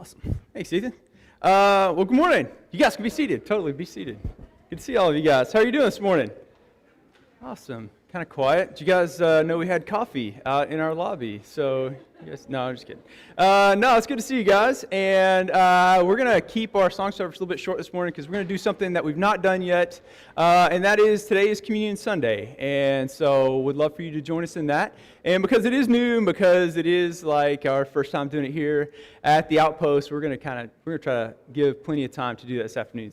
Awesome. Thanks, Ethan. Well, good morning. You guys can be seated. Totally be seated. Good to see all of you guys. How are you doing this morning? Awesome. Kind of quiet. Did you guys know we had coffee out in our lobby? So, you guys, no, I'm just kidding. No, it's good to see you guys. And we're going to keep our song service a little bit short this morning because we're going to do something that we've not done yet. And that is today is Communion Sunday. And so we'd love for you to join us in that. And because it is new and because it is like our first time doing it here at the Outpost, we're going to try to give plenty of time to do that this afternoon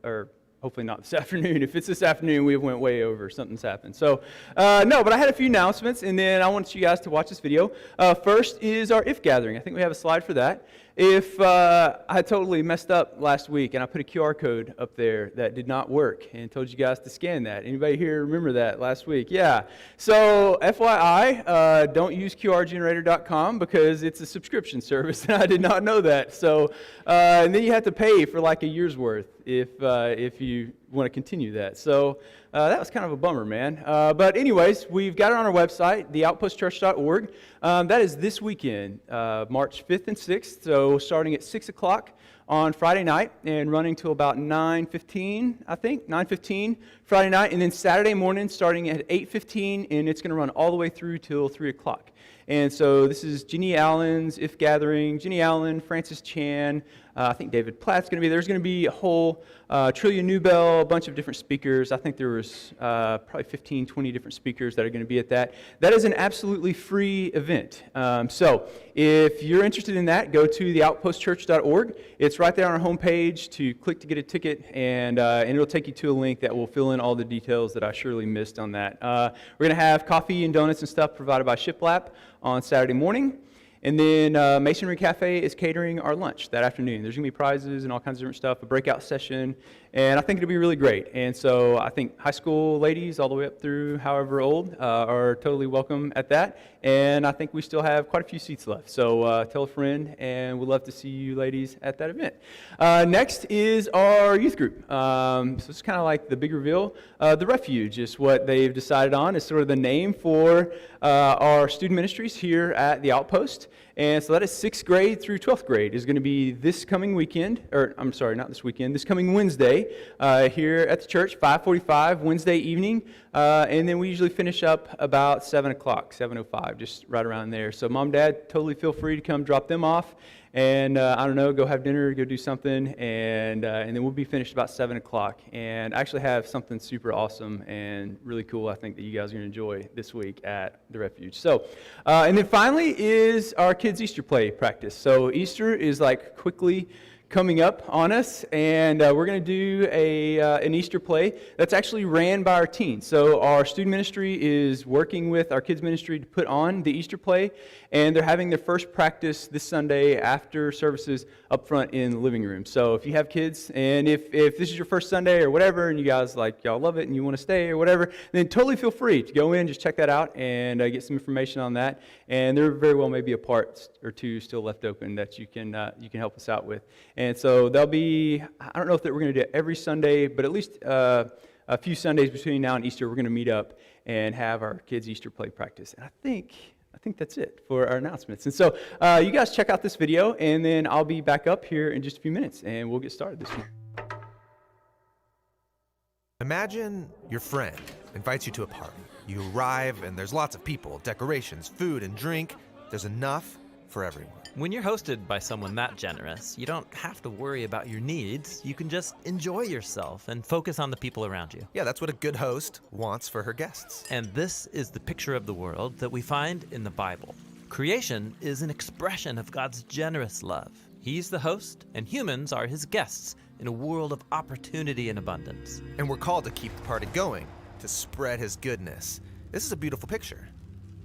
or hopefully not this afternoon. If it's this afternoon, we went way over. Something's happened. So, no, but I had a few announcements, and then I want you guys to watch this video. First is our If gathering. I think we have a slide for that. If I totally messed up last week, and I put a QR code up there that did not work, and told you guys to scan that. Anybody here remember that last week? Yeah. So, FYI, don't use QRgenerator.com because it's a subscription service, and I did not know that. So, and then you have to pay for like a year's worth if you want to continue that. So that was kind of a bummer, man. But anyways, we've got it on our website, theoutpostchurch.org. That is this weekend, March 5th and 6th. So starting at 6 o'clock on Friday night and running till about 9:15, I think, 9:15 Friday night. And then Saturday morning starting at 8:15, and it's going to run all the way through till 3 o'clock. And so this is Jenny Allen's If Gathering. Jenny Allen, Francis Chan, I think David Platt's going to be there. There's going to be a whole Trillia Newbell, a bunch of different speakers. I think there was probably 15, 20 different speakers that are going to be at that. That is an absolutely free event. So if you're interested in that, go to theoutpostchurch.org. It's right there on our homepage to click to get a ticket, and it'll take you to a link that will fill in all the details that I surely missed on that. We're going to have coffee and donuts and stuff provided by Shiplap on Saturday morning. And then Masonry Cafe is catering our lunch that afternoon. There's going to be prizes and all kinds of different stuff, a breakout session, and I think it'll be really great. And so I think high school ladies all the way up through however old are totally welcome at that. And I think we still have quite a few seats left. So tell a friend, and we'd love to see you ladies at that event. Next is our youth group. So it's kind of like the big reveal. The Refuge is what they've decided on. It's sort of the name for our student ministries here at the Outpost. And so that is 6th grade through 12th grade is going to be this coming weekend, or I'm sorry, not this weekend, this coming Wednesday here at the church, 5:45 Wednesday evening. And then we usually finish up about 7 o'clock, 7:05, just right around there. So mom, dad, totally feel free to come drop them off. And I don't know, go have dinner, go do something, and then we'll be finished about 7 o'clock. And I actually have something super awesome and really cool, I think, that you guys are going to enjoy this week at the Refuge. So, and then finally is our kids' Easter play practice. So Easter is like quickly coming up on us, and we're going to do an Easter play that's actually ran by our teens. So our student ministry is working with our kids ministry to put on the Easter play, and they're having their first practice this Sunday after services up front in the living room. So if you have kids, and if this is your first Sunday or whatever, and you guys y'all love it and you want to stay or whatever, then totally feel free to go in, just check that out and get some information on that. And there very well may be a part or two still left open that you can help us out with. And so there'll be, I don't know if we're going to do it every Sunday, but at least a few Sundays between now and Easter, we're going to meet up and have our kids' Easter play practice. And I think that's it for our announcements. And so you guys check out this video, and then I'll be back up here in just a few minutes, and we'll get started this week. Imagine your friend invites you to a party. You arrive, and there's lots of people, decorations, food, and drink. There's enough for everyone. When you're hosted by someone that generous, you don't have to worry about your needs. You can just enjoy yourself and focus on the people around you. Yeah, that's what a good host wants for her guests. And this is the picture of the world that we find in the Bible. Creation is an expression of God's generous love. He's the host, and humans are his guests in a world of opportunity and abundance. And we're called to keep the party going, to spread his goodness. This is a beautiful picture.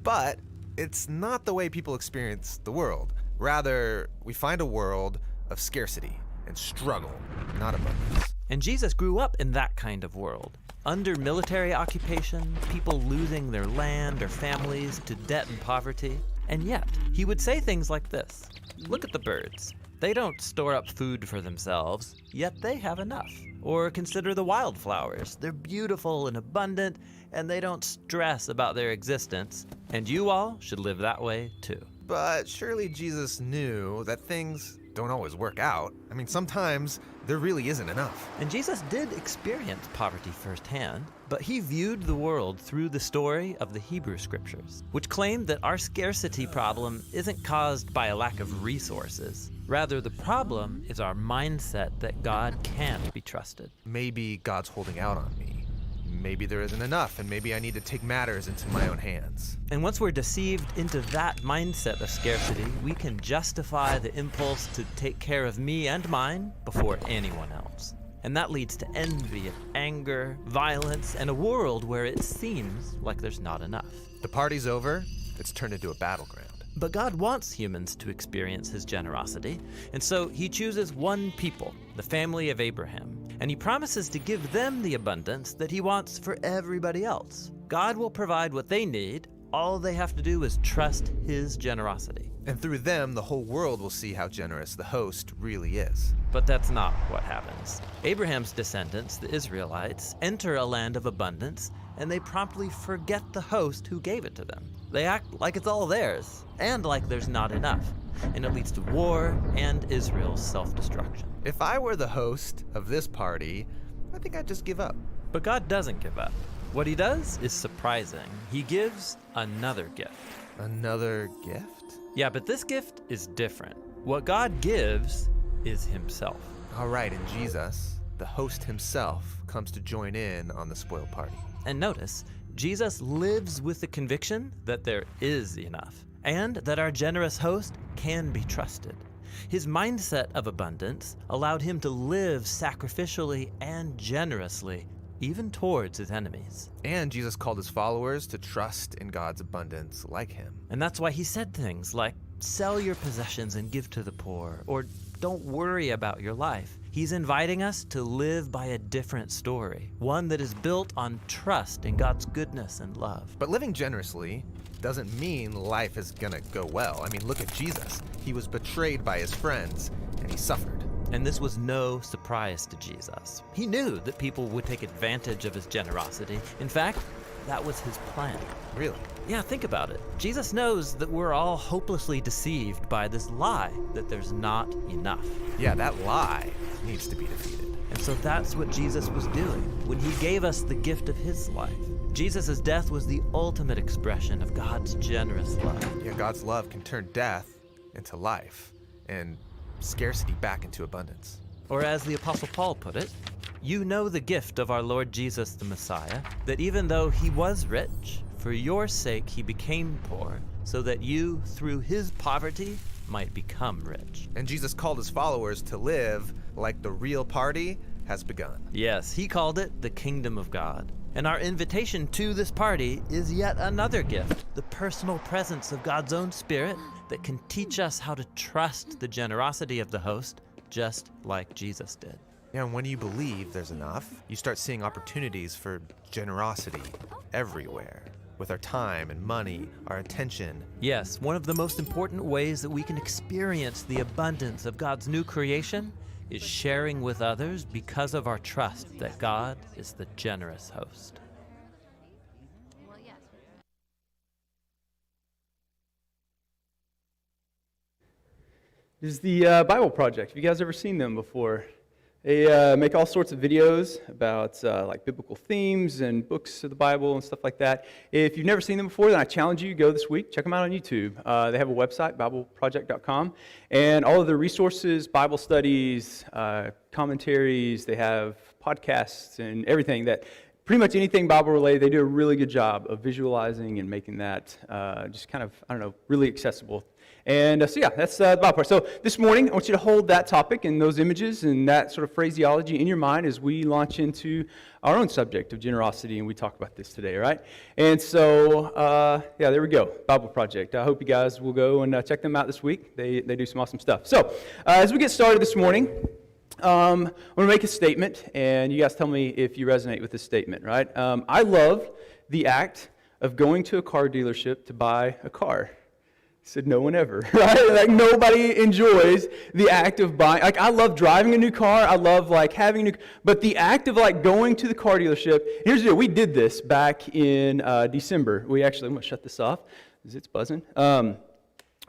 But it's not the way people experience the world. Rather, we find a world of scarcity and struggle, not abundance. And Jesus grew up in that kind of world. Under military occupation, people losing their land or families to debt and poverty. And yet, he would say things like this. Look at the birds. They don't store up food for themselves, yet they have enough. Or consider the wildflowers. They're beautiful and abundant, and they don't stress about their existence. And you all should live that way too. But surely Jesus knew that things don't always work out. I mean, sometimes there really isn't enough. And Jesus did experience poverty firsthand, but he viewed the world through the story of the Hebrew Scriptures, which claimed that our scarcity problem isn't caused by a lack of resources. Rather, the problem is our mindset that God can't be trusted. Maybe God's holding out on me. Maybe there isn't enough, and maybe I need to take matters into my own hands. And once we're deceived into that mindset of scarcity, we can justify the impulse to take care of me and mine before anyone else. And that leads to envy, anger, violence, and a world where it seems like there's not enough. The party's over, it's turned into a battleground. But God wants humans to experience his generosity, and so he chooses one people, the family of Abraham, and he promises to give them the abundance that he wants for everybody else. God will provide what they need. All they have to do is trust his generosity. And through them, the whole world will see how generous the host really is. But that's not what happens. Abraham's descendants, the Israelites, enter a land of abundance, and they promptly forget the host who gave it to them. They act like it's all theirs, and like there's not enough, and it leads to war and Israel's self-destruction. If I were the host of this party, I think I'd just give up. But God doesn't give up. What he does is surprising. He gives another gift. Another gift? Yeah, but this gift is different. What God gives is himself. All right, and Jesus, the host himself, comes to join in on the spoiled party. And notice, Jesus lives with the conviction that there is enough, and that our generous host can be trusted. His mindset of abundance allowed him to live sacrificially and generously, even towards his enemies. And Jesus called his followers to trust in God's abundance like him. And that's why he said things like, sell your possessions and give to the poor, or don't worry about your life. He's inviting us to live by a different story, one that is built on trust in God's goodness and love. But living generously doesn't mean life is gonna go well. I mean, look at Jesus. He was betrayed by his friends, and he suffered. And this was no surprise to Jesus. He knew that people would take advantage of his generosity. In fact, that was his plan. Really? Yeah, think about it. Jesus knows that we're all hopelessly deceived by this lie that there's not enough. Yeah, that lie needs to be defeated. And so that's what Jesus was doing when he gave us the gift of his life. Jesus' death was the ultimate expression of God's generous love. Yeah, God's love can turn death into life and scarcity back into abundance. Or as the Apostle Paul put it, you know the gift of our Lord Jesus the Messiah, that even though he was rich, for your sake he became poor, so that you, through his poverty, might become rich. And Jesus called his followers to live like the real party has begun. Yes, he called it the kingdom of God. And our invitation to this party is yet another gift, the personal presence of God's own Spirit that can teach us how to trust the generosity of the host, just like Jesus did. Yeah, and when you believe there's enough, you start seeing opportunities for generosity everywhere. With our time and money, our attention. Yes, one of the most important ways that we can experience the abundance of God's new creation is sharing with others because of our trust that God is the generous host. This is the Bible Project. Have you guys ever seen them before? They make all sorts of videos about like biblical themes and books of the Bible and stuff like that. If you've never seen them before, then I challenge you to go this week. Check them out on YouTube. They have a website, BibleProject.com, and all of the resources, Bible studies, commentaries, they have podcasts and everything that pretty much anything Bible related, they do a really good job of visualizing and making that just kind of, really accessible. And so yeah, that's the Bible part. So this morning, I want you to hold that topic and those images and that sort of phraseology in your mind as we launch into our own subject of generosity, and we talk about this today, all right? And so, yeah, there we go, Bible Project. I hope you guys will go and check them out this week. They do some awesome stuff. So as we get started this morning, I'm going to make a statement, and you guys tell me if you resonate with this statement, right? I love the act of going to a car dealership to buy a car. Said no one ever, right? Like nobody enjoys the act of buying. Like I love driving a new car. I love like having a new, but the act of like going to the car dealership. Here's the deal. We did this back in December. We actually, I'm gonna shut this off because it's buzzing.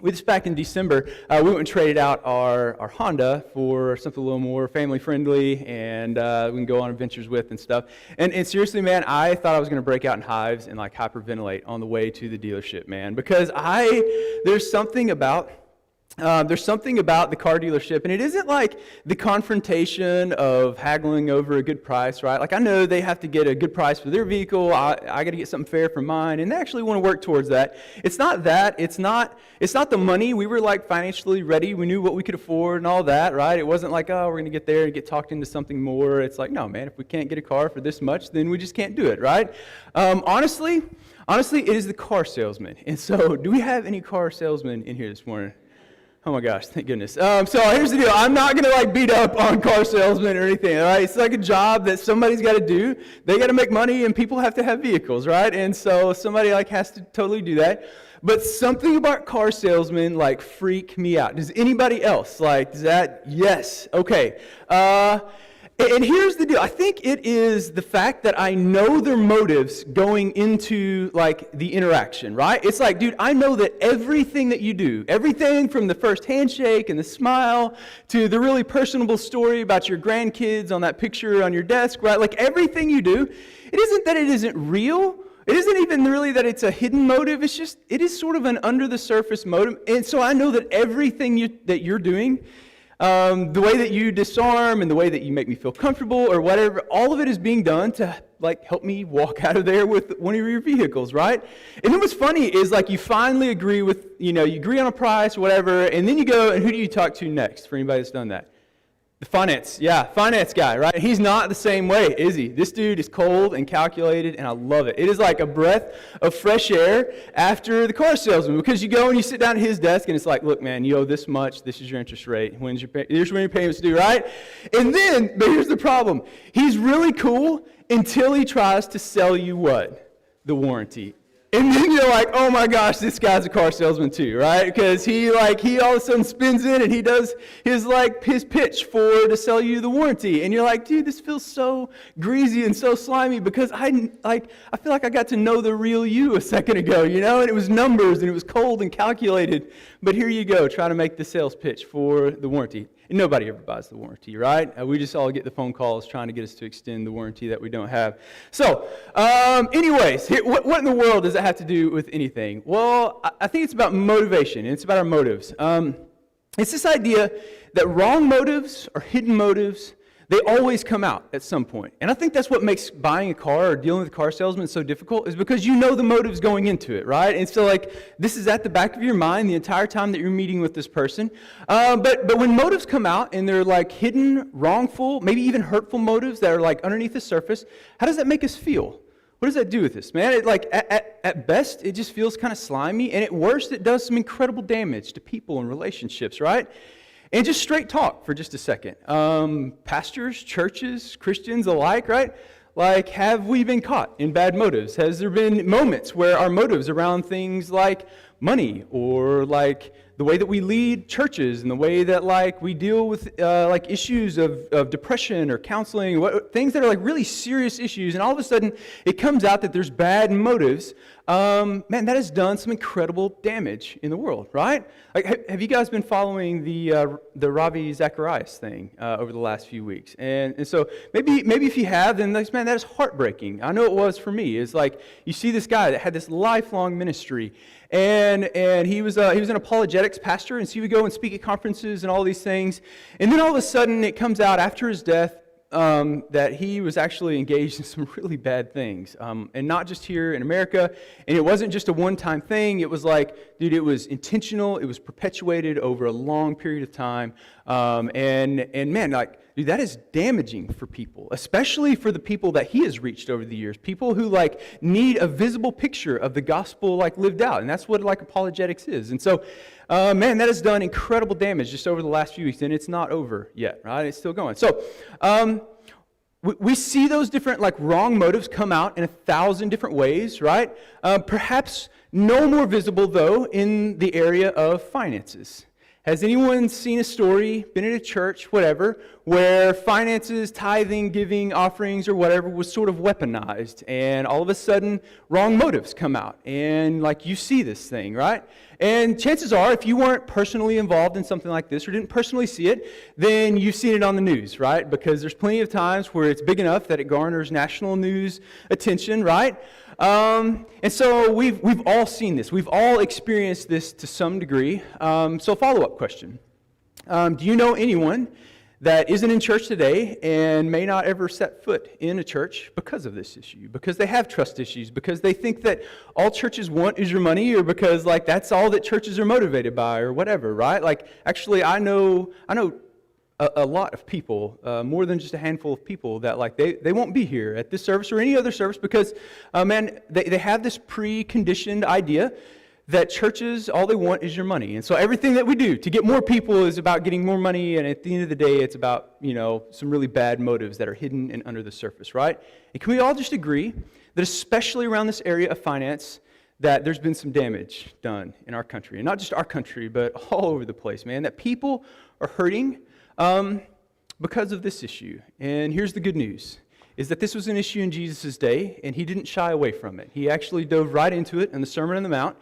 with us back in December, we went and traded out our Honda for something a little more family-friendly and we can go on adventures with and stuff. And seriously, man, I thought I was going to break out in hives and like hyperventilate on the way to the dealership, man, because there's something about the car dealership, and it isn't like the confrontation of haggling over a good price, right? Like I know they have to get a good price for their vehicle. I got to get something fair for mine, and they actually want to work towards that. It's not that. It's not the money. We were like financially ready. We knew what we could afford and all that, right? It wasn't like, oh, we're going to get there and get talked into something more. It's like, no, man, if we can't get a car for this much, then we just can't do it, right? Honestly, it is the car salesman. And so, do we have any car salesmen in here this morning? Oh my gosh, thank goodness. So here's the deal. I'm not going to like beat up on car salesmen or anything, all right? It's like a job that somebody's got to do. They got to make money and people have to have vehicles, right? And so somebody like has to totally do that. But something about car salesmen like freak me out. Does anybody else like, does that? Yes. Okay. And here's the deal. I think it is the fact that I know their motives going into like the interaction, right? It's like, dude, I know that everything that you do, everything from the first handshake and the smile to the really personable story about your grandkids on that picture on your desk, right? Like everything you do, it isn't that it isn't real. It isn't even really that it's a hidden motive. It's just, it is sort of an under the surface motive. And so I know that everything that you're doing, the way that you disarm and the way that you make me feel comfortable or whatever, all of it is being done to like help me walk out of there with one of your vehicles, right? And then what's funny is like you finally agree with, you agree on a price or whatever, and then you go, and who do you talk to next for anybody that's done that? The finance guy, right? He's not the same way, is he? This dude is cold and calculated, and I love it. It is like a breath of fresh air after the car salesman, because you go and you sit down at his desk, and it's like, look, man, you owe this much. This is your interest rate. Here's when your payments due, right? And then, but here's the problem. He's really cool until he tries to sell you what? The warranty. And then you're like, oh my gosh, this guy's a car salesman too, right? Because he all of a sudden spins in and he does his pitch to sell you the warranty. And you're like, dude, this feels so greasy and so slimy because I feel like I got to know the real you a second ago, and it was numbers and it was cold and calculated. But here you go, trying to make the sales pitch for the warranty. And nobody ever buys the warranty, right? We just all get the phone calls trying to get us to extend the warranty that we don't have. So, anyways, what in the world does that have to do with anything? Well, I think it's about motivation, and it's about our motives. It's this idea that wrong motives or hidden motives, they always come out at some point. And I think that's what makes buying a car or dealing with a car salesman so difficult, is because you know the motives going into it, right? And so this is at the back of your mind the entire time that you're meeting with this person. But when motives come out and they're like hidden, wrongful, maybe even hurtful motives that are like underneath the surface, how does that make us feel? What does that do with us, man? At best, it just feels kind of slimy, and at worst, it does some incredible damage to people and relationships, right? And just straight talk for just a second. Pastors, churches, Christians alike, right? Like, have we been caught in bad motives? Has there been moments where our motives around things like money or like the way that we lead churches and the way that like we deal with like issues of depression or counseling, things that are like really serious issues, and all of a sudden it comes out that there's bad motives, man, that has done some incredible damage in the world, right? Like, have you guys been following the Ravi Zacharias thing over the last few weeks? And so maybe if you have, then like, man, that is heartbreaking. I know it was for me. It's like you see this guy that had this lifelong ministry, and he was an apologetics pastor, and so he would go and speak at conferences and all these things, and then all of a sudden it comes out after his death that he was actually engaged in some really bad things, and not just here in America, and it wasn't just a one-time thing. It was like, dude, it was intentional, it was perpetuated over a long period of time, and man, like, dude, that is damaging for people, especially for the people that he has reached over the years, people who like need a visible picture of the gospel like lived out, and that's what like apologetics is. And so, man, that has done incredible damage just over the last few weeks, and it's not over yet, right? It's still going. So, we see those different like wrong motives come out in 1,000 different ways, right? Perhaps no more visible though in the area of finances. Has anyone seen a story, been at a church, whatever, where finances, tithing, giving, offerings, or whatever was sort of weaponized, and all of a sudden, wrong motives come out, and like you see this thing, right? And chances are, if you weren't personally involved in something like this or didn't personally see it, then you've seen it on the news, right? Because there's plenty of times where it's big enough that it garners national news attention, right? And so we've all seen this. We've all experienced this to some degree. So follow-up question. Do you know anyone that isn't in church today and may not ever set foot in a church because of this issue, because they have trust issues, because they think that all churches want is your money, or because like that's all that churches are motivated by, or whatever, right? Like actually, I know a lot of people, more than just a handful of people, that like they won't be here at this service or any other service because, they have this preconditioned idea that churches, all they want is your money. And so everything that we do to get more people is about getting more money, and at the end of the day, it's about, some really bad motives that are hidden and under the surface, right? And can we all just agree that especially around this area of finance, that there's been some damage done in our country, and not just our country, but all over the place, man, that people are hurting because of this issue. And here's the good news, is that this was an issue in Jesus' day, and he didn't shy away from it. He actually dove right into it in the Sermon on the Mount.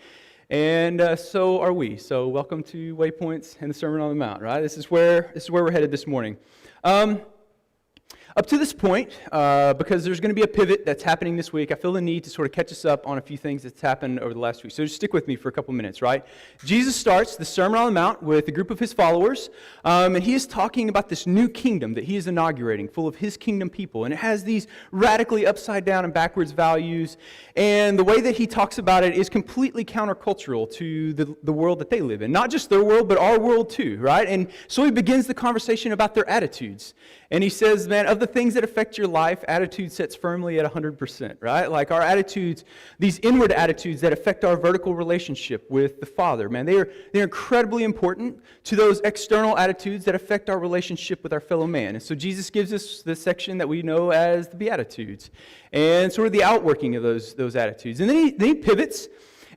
And so are we. So welcome to Waypoints and the Sermon on the Mount, right? This is where we're headed this morning. Up to this point, because there's going to be a pivot that's happening this week, I feel the need to sort of catch us up on a few things that's happened over the last week. So just stick with me for a couple minutes, right? Jesus starts the Sermon on the Mount with a group of his followers, and he is talking about this new kingdom that he is inaugurating, full of his kingdom people. And it has these radically upside down and backwards values, and the way that he talks about it is completely countercultural to the world that they live in. Not just their world, but our world too, right? And so he begins the conversation about their attitudes. And he says, man, of the things that affect your life, attitude sits firmly at 100%, right? Like our attitudes, these inward attitudes that affect our vertical relationship with the Father, man, they're incredibly important to those external attitudes that affect our relationship with our fellow man. And so Jesus gives us this section that we know as the Beatitudes, and sort of the outworking of those attitudes. And then he pivots,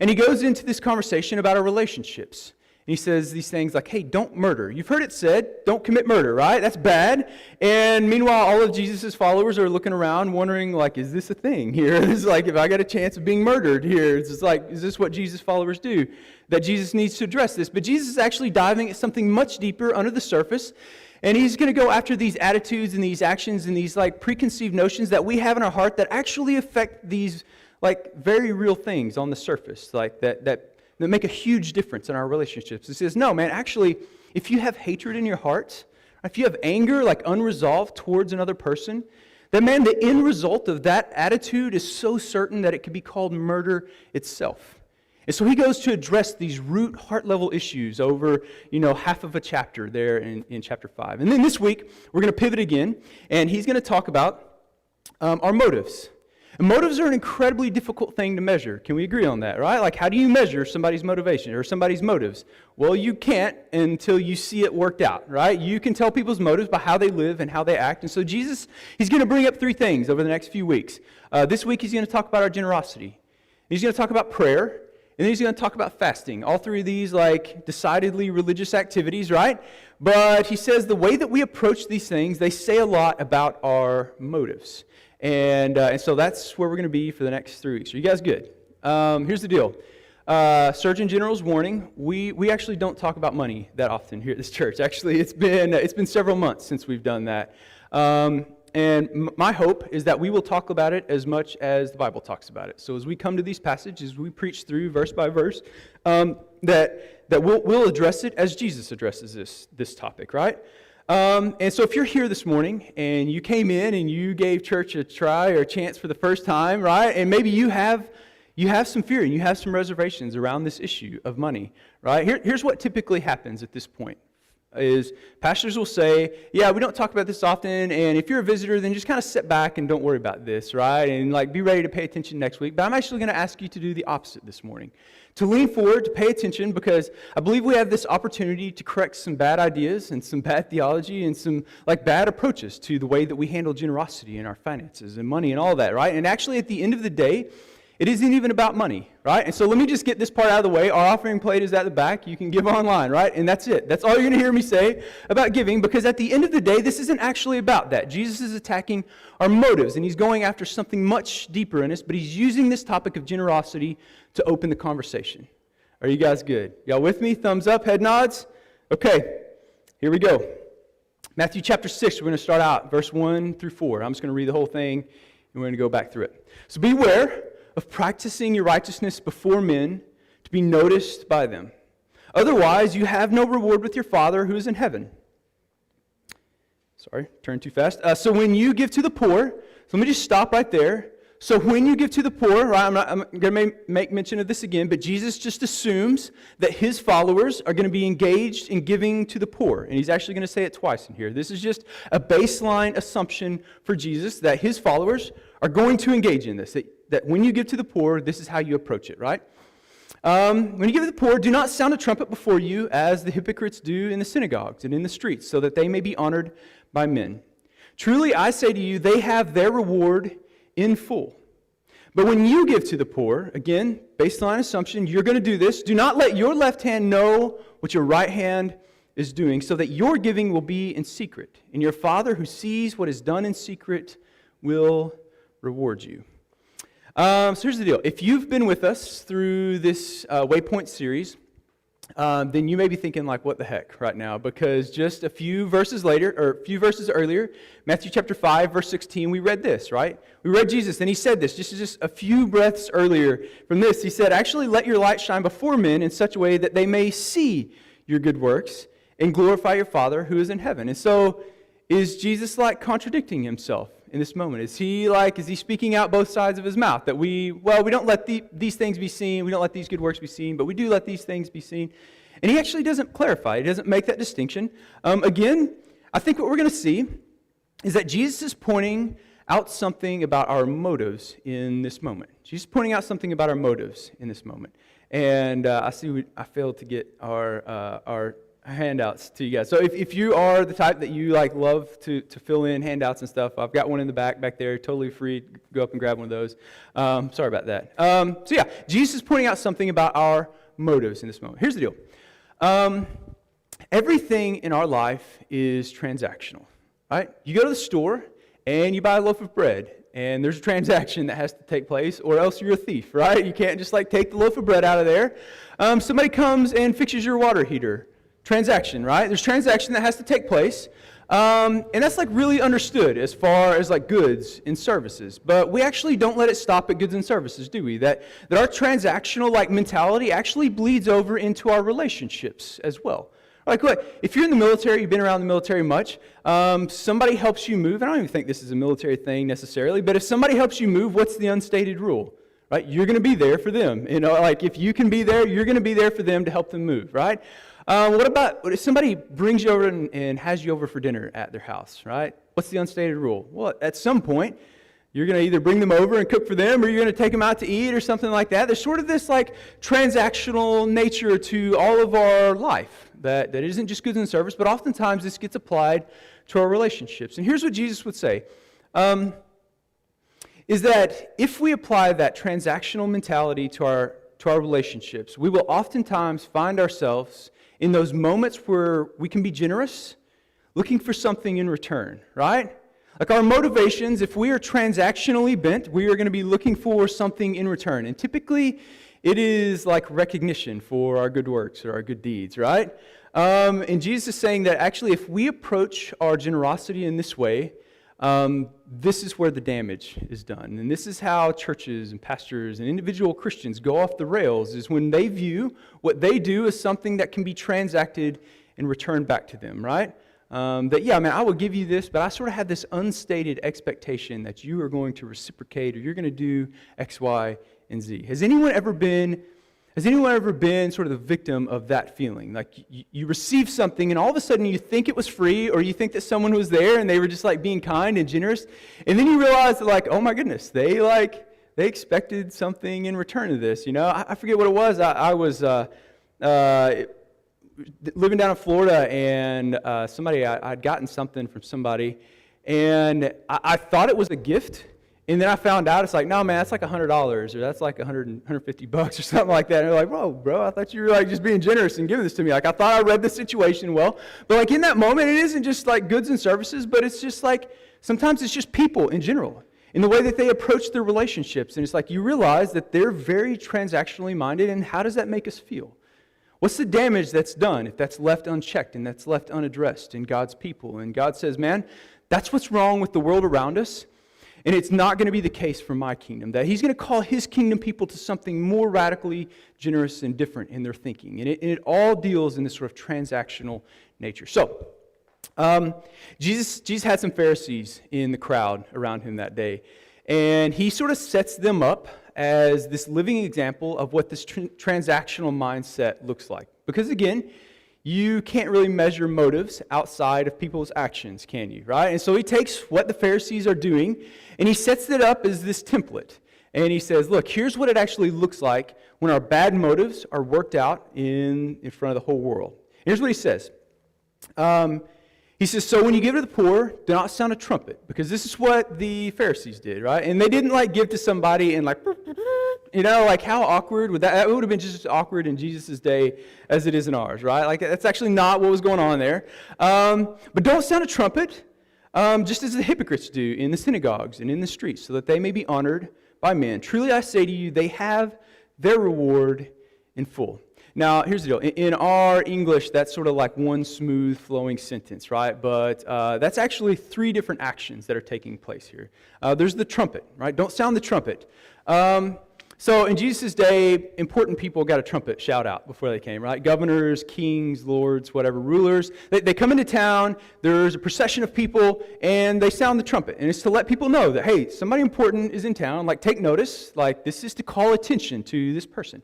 and he goes into this conversation about our relationships. And he says these things like, hey, don't murder. You've heard it said, don't commit murder, right? That's bad. And meanwhile, all of Jesus' followers are looking around wondering, like, is this a thing here? It's like, if I got a chance of being murdered here, it's just like, is this what Jesus' followers do? That Jesus needs to address this. But Jesus is actually diving at something much deeper under the surface. And he's going to go after these attitudes and these actions and these like preconceived notions that we have in our heart that actually affect these like very real things on the surface, like that make a huge difference in our relationships. It says, no, man, actually, if you have hatred in your heart, if you have anger, like unresolved towards another person, then, man, the end result of that attitude is so certain that it could be called murder itself. And so he goes to address these root heart-level issues over, half of a chapter there in chapter 5. And then this week, we're going to pivot again, and he's going to talk about our motives. And motives are an incredibly difficult thing to measure. Can we agree on that, right? Like, how do you measure somebody's motivation or somebody's motives? Well, you can't until you see it worked out, right? You can tell people's motives by how they live and how they act. And so Jesus, he's going to bring up 3 things over the next few weeks. This week, he's going to talk about our generosity. He's going to talk about prayer. And then he's going to talk about fasting. All 3 of these, like, decidedly religious activities, right? But he says the way that we approach these things, they say a lot about our motives. And so that's where we're going to be for the next 3 weeks. Are you guys good? Here's the deal. Surgeon General's warning, we actually don't talk about money that often here at this church. Actually, it's been several months since we've done that. And my hope is that we will talk about it as much as the Bible talks about it. So as we come to these passages, we preach through verse by verse, that we'll address it as Jesus addresses this topic, right? And so if you're here this morning and you came in and you gave church a try or a chance for the first time, right? And maybe you have some fear and you have some reservations around this issue of money, right? Here's what typically happens at this point. Is pastors will say, yeah, we don't talk about this often, and if you're a visitor, then just kind of sit back and don't worry about this, right? And like be ready to pay attention next week. But I'm actually going to ask you to do the opposite this morning. To lean forward, to pay attention, because I believe we have this opportunity to correct some bad ideas and some bad theology and some like bad approaches to the way that we handle generosity in our finances and money and all that, right? And actually at the end of the day, it isn't even about money, right? And so let me just get this part out of the way. Our offering plate is at the back. You can give online, right? And that's it. That's all you're going to hear me say about giving, because at the end of the day, this isn't actually about that. Jesus is attacking our motives, and he's going after something much deeper in us, but he's using this topic of generosity to open the conversation. Are you guys good? Y'all with me? Thumbs up, head nods? Okay, here we go. Matthew chapter 6, we're going to start out, verse 1 through 4. I'm just going to read the whole thing, and we're going to go back through it. So beware of practicing your righteousness before men to be noticed by them. Otherwise, you have no reward with your Father who is in heaven. Sorry, turned too fast. So when you give to the poor, so let me just stop right there. So when you give to the poor, right, I'm going to make mention of this again, but Jesus just assumes that his followers are going to be engaged in giving to the poor. And he's actually going to say it twice in here. This is just a baseline assumption for Jesus that his followers are going to engage in this, that when you give to the poor, this is how you approach it, right? When you give to the poor, do not sound a trumpet before you as the hypocrites do in the synagogues and in the streets, so that they may be honored by men. Truly, I say to you, they have their reward in full. But when you give to the poor, again, baseline assumption, you're going to do this. Do not let your left hand know what your right hand is doing, so that your giving will be in secret. And your Father who sees what is done in secret will reward you. So here's the deal. If you've been with us through this Waypoint series, then you may be thinking like, what the heck right now? Because just a few verses earlier, Matthew chapter 5, verse 16, we read this, right? We read Jesus, and he said this, just a few breaths earlier from this. He said, actually, let your light shine before men in such a way that they may see your good works and glorify your Father who is in heaven. And so, is Jesus like contradicting himself in this moment? Is he speaking out both sides of his mouth? That we don't let these things be seen, we don't let these good works be seen, but we do let these things be seen. And he actually doesn't clarify, he doesn't make that distinction. Again, I think what we're going to see is that Jesus is pointing out something about our motives in this moment. Jesus is pointing out something about our motives in this moment. And I failed to get our handouts to you guys. So if you are the type that you like love to fill in handouts and stuff, I've got one in the back there, totally free. Go up and grab one of those. Sorry about that. So yeah, Jesus is pointing out something about our motives in this moment. Here's the deal. Everything in our life is transactional, right? You go to the store and you buy a loaf of bread, and there's a transaction that has to take place, or else you're a thief, right? You can't just like take the loaf of bread out of there. Somebody comes and fixes your water heater. Transaction, right? There's transaction that has to take place. And that's like really understood as far as like goods and services. But we actually don't let it stop at goods and services, do we? That our transactional like mentality actually bleeds over into our relationships as well. Like what? If you're in the military, you've been around the military much, somebody helps you move. I don't even think this is a military thing necessarily, but if somebody helps you move, what's the unstated rule? Right? You're going to be there for them. You know, like if you can be there, you're going to be there for them to help them move, right? What if somebody brings you over and has you over for dinner at their house, right? What's the unstated rule? Well, at some point, you're going to either bring them over and cook for them, or you're going to take them out to eat or something like that. There's sort of this like transactional nature to all of our life that isn't just goods and service, but oftentimes this gets applied to our relationships. And here's what Jesus would say, is that if we apply that transactional mentality to our relationships, we will oftentimes find ourselves in those moments where we can be generous, looking for something in return, right? Like our motivations, if we are transactionally bent, we are going to be looking for something in return. And typically, it is like recognition for our good works or our good deeds, right? And Jesus is saying that actually if we approach our generosity in this way, this is where the damage is done. And this is how churches and pastors and individual Christians go off the rails, is when they view what they do as something that can be transacted and returned back to them, right? I will give you this, but I sort of have this unstated expectation that you are going to reciprocate or you're going to do X, Y, and Z. Has anyone ever been sort of the victim of that feeling? Like you receive something and all of a sudden you think it was free, or you think that someone was there and they were just like being kind and generous, and then you realize that like, oh my goodness, they expected something in return to this. You know, I forget what it was. I was living down in Florida, and I'd gotten something from somebody, and I thought it was a gift. And then I found out, it's like, no, man, that's like $100, or that's like $150 or something like that. And they're like, whoa, bro, I thought you were like just being generous and giving this to me. Like, I thought I read the situation well. But like in that moment, it isn't just like goods and services, but it's just like, sometimes it's just people in general. in the way that they approach their relationships. And it's like you realize that they're very transactionally minded, and how does that make us feel? What's the damage that's done if that's left unchecked and that's left unaddressed in God's people? And God says, man, that's what's wrong with the world around us, and it's not going to be the case for my kingdom, that he's going to call his kingdom people to something more radically generous and different in their thinking. And it all deals in this sort of transactional nature. So, Jesus had some Pharisees in the crowd around him that day, and he sort of sets them up as this living example of what this transactional mindset looks like. Because again, you can't really measure motives outside of people's actions, can you, right? And so he takes what the Pharisees are doing, and he sets it up as this template. And he says, look, here's what it actually looks like when our bad motives are worked out in front of the whole world. Here's what he says. He says, so when you give to the poor, do not sound a trumpet, because this is what the Pharisees did, right? And they didn't like give to somebody and like, you know, like how awkward would that? It would have been just as awkward in Jesus' day as it is in ours, right? Like that's actually not what was going on there. But don't sound a trumpet, just as the hypocrites do in the synagogues and in the streets, so that they may be honored by men. Truly I say to you, they have their reward in full. Now, here's the deal. In our English, that's sort of like one smooth flowing sentence, right? But that's actually three different actions that are taking place here. There's the trumpet, right? Don't sound the trumpet. So in Jesus' day, important people got a trumpet shout out before they came, right? Governors, kings, lords, whatever, rulers. They come into town, there's a procession of people, and they sound the trumpet. And it's to let people know that, hey, somebody important is in town. Like, take notice. Like, this is to call attention to this person.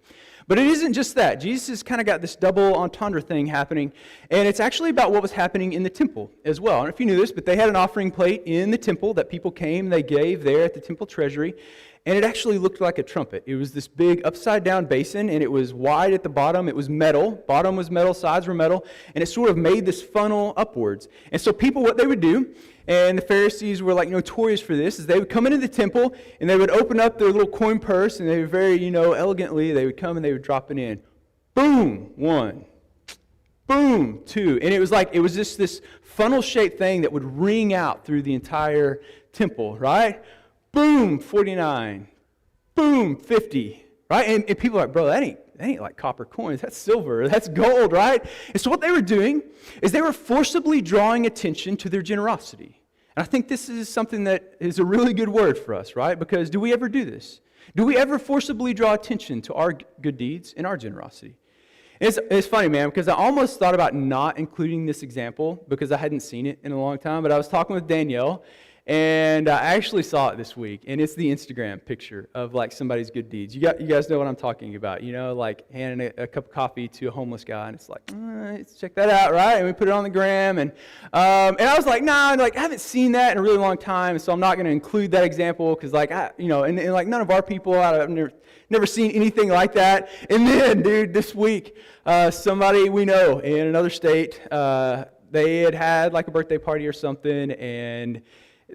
But it isn't just that. Jesus has kind of got this double entendre thing happening, and it's actually about what was happening in the temple as well. I don't know if you knew this, but they had an offering plate in the temple that people came, they gave there at the temple treasury, and it actually looked like a trumpet. It was this big upside-down basin, and it was wide at the bottom. It was metal. Bottom was metal, sides were metal, and it sort of made this funnel upwards. And so people, what they would do, and the Pharisees were like notorious for this, is they would come into the temple, and they would open up their little coin purse, and they would very, elegantly, they would come and they would drop it in. Boom, 1. Boom, 2. And it was just this funnel-shaped thing that would ring out through the entire temple, right? Boom, 49. Boom, 50. Right? And people are like, bro, that ain't like copper coins. That's silver. That's gold, right? And so what they were doing is they were forcibly drawing attention to their generosity. And I think this is something that is a really good word for us, right? Because do we ever do this? Do we ever forcibly draw attention to our good deeds and our generosity? It's funny, man, because I almost thought about not including this example because I hadn't seen it in a long time. But I was talking with Danielle, and I actually saw it this week, and it's the Instagram picture of like somebody's good deeds. You guys know what I'm talking about, like handing a cup of coffee to a homeless guy, and it's like, let's check that out, right? And we put it on the gram, and I was like, nah, like I haven't seen that in a really long time, so I'm not going to include that example because, like, and like none of our people, I've never seen anything like that. And then, dude, this week, somebody we know in another state, they had like a birthday party or something, and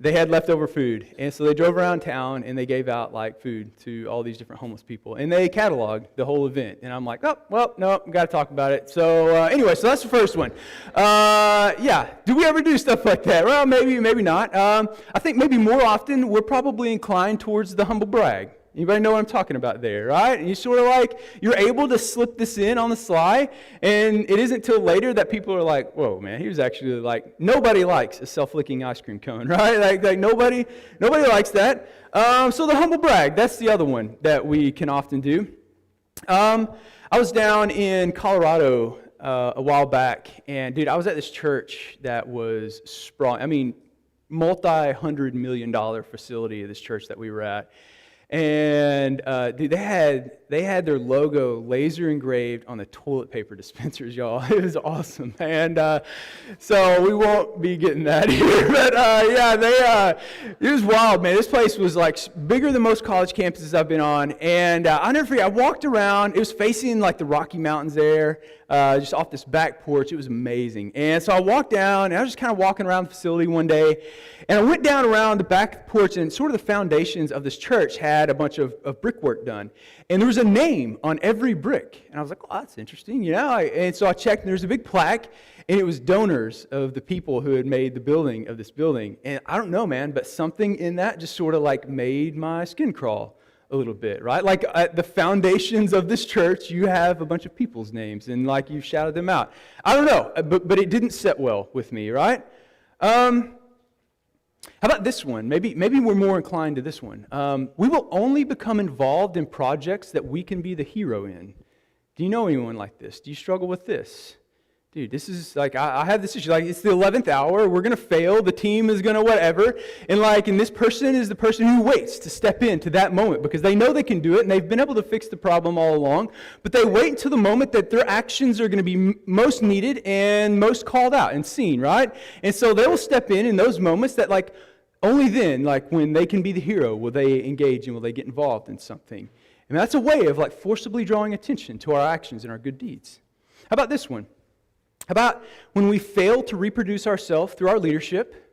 they had leftover food, and so they drove around town and they gave out like food to all these different homeless people, and they cataloged the whole event. And I'm like, oh, well, no, got to talk about it. So anyway, so that's the first one. Yeah, do we ever do stuff like that? Well, maybe not. I think maybe more often we're probably inclined towards the humble brag. Anybody know what I'm talking about there, right? And you sort of like, you're able to slip this in on the sly, and it isn't till later that people are like, whoa, man, he was actually like, nobody likes a self-licking ice cream cone, right? Like nobody likes that. So the humble brag, that's the other one that we can often do. I was down in Colorado a while back, and dude, I was at this church that was sprawling. I mean, multi-$100 million facility of this church that we were at. And dude, they had their logo laser engraved on the toilet paper dispensers, y'all. It was awesome, and so we won't be getting that here. But yeah, it was wild, man. This place was like bigger than most college campuses I've been on, and I'll never forget. I walked around. It was facing like the Rocky Mountains there. just off this back porch. It was amazing. And so I walked down, and I was just kind of walking around the facility one day, and I went down around the back porch, and sort of the foundations of this church had a bunch of brickwork done. And there was a name on every brick. And I was like, oh, that's interesting, And so I checked, and there was a big plaque, and it was donors of the people who had made the building of this building. And I don't know, man, but something in that just sort of like made my skin crawl a little bit, right? Like at the foundations of this church, you have a bunch of people's names, and like you shouted them out. I don't know, but it didn't sit well with me, right? How about this one? Maybe we're more inclined to this one. We will only become involved in projects that we can be the hero in. Do you know anyone like this? Do you struggle with this? Dude, this is like, I have this issue, like it's the 11th hour, we're going to fail, the team is going to whatever, and this person is the person who waits to step into that moment because they know they can do it and they've been able to fix the problem all along, but they wait until the moment that their actions are going to be most needed and most called out and seen, right? And so they will step in those moments that like, only then, like when they can be the hero, will they engage and will they get involved in something. And that's a way of like forcibly drawing attention to our actions and our good deeds. How about this one? How about when we fail to reproduce ourselves through our leadership,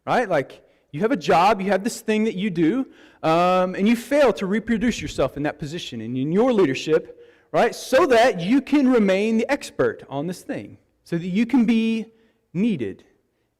right? Like you have a job, you have this thing that you do, and you fail to reproduce yourself in that position and in your leadership, right? So that you can remain the expert on this thing, so that you can be needed.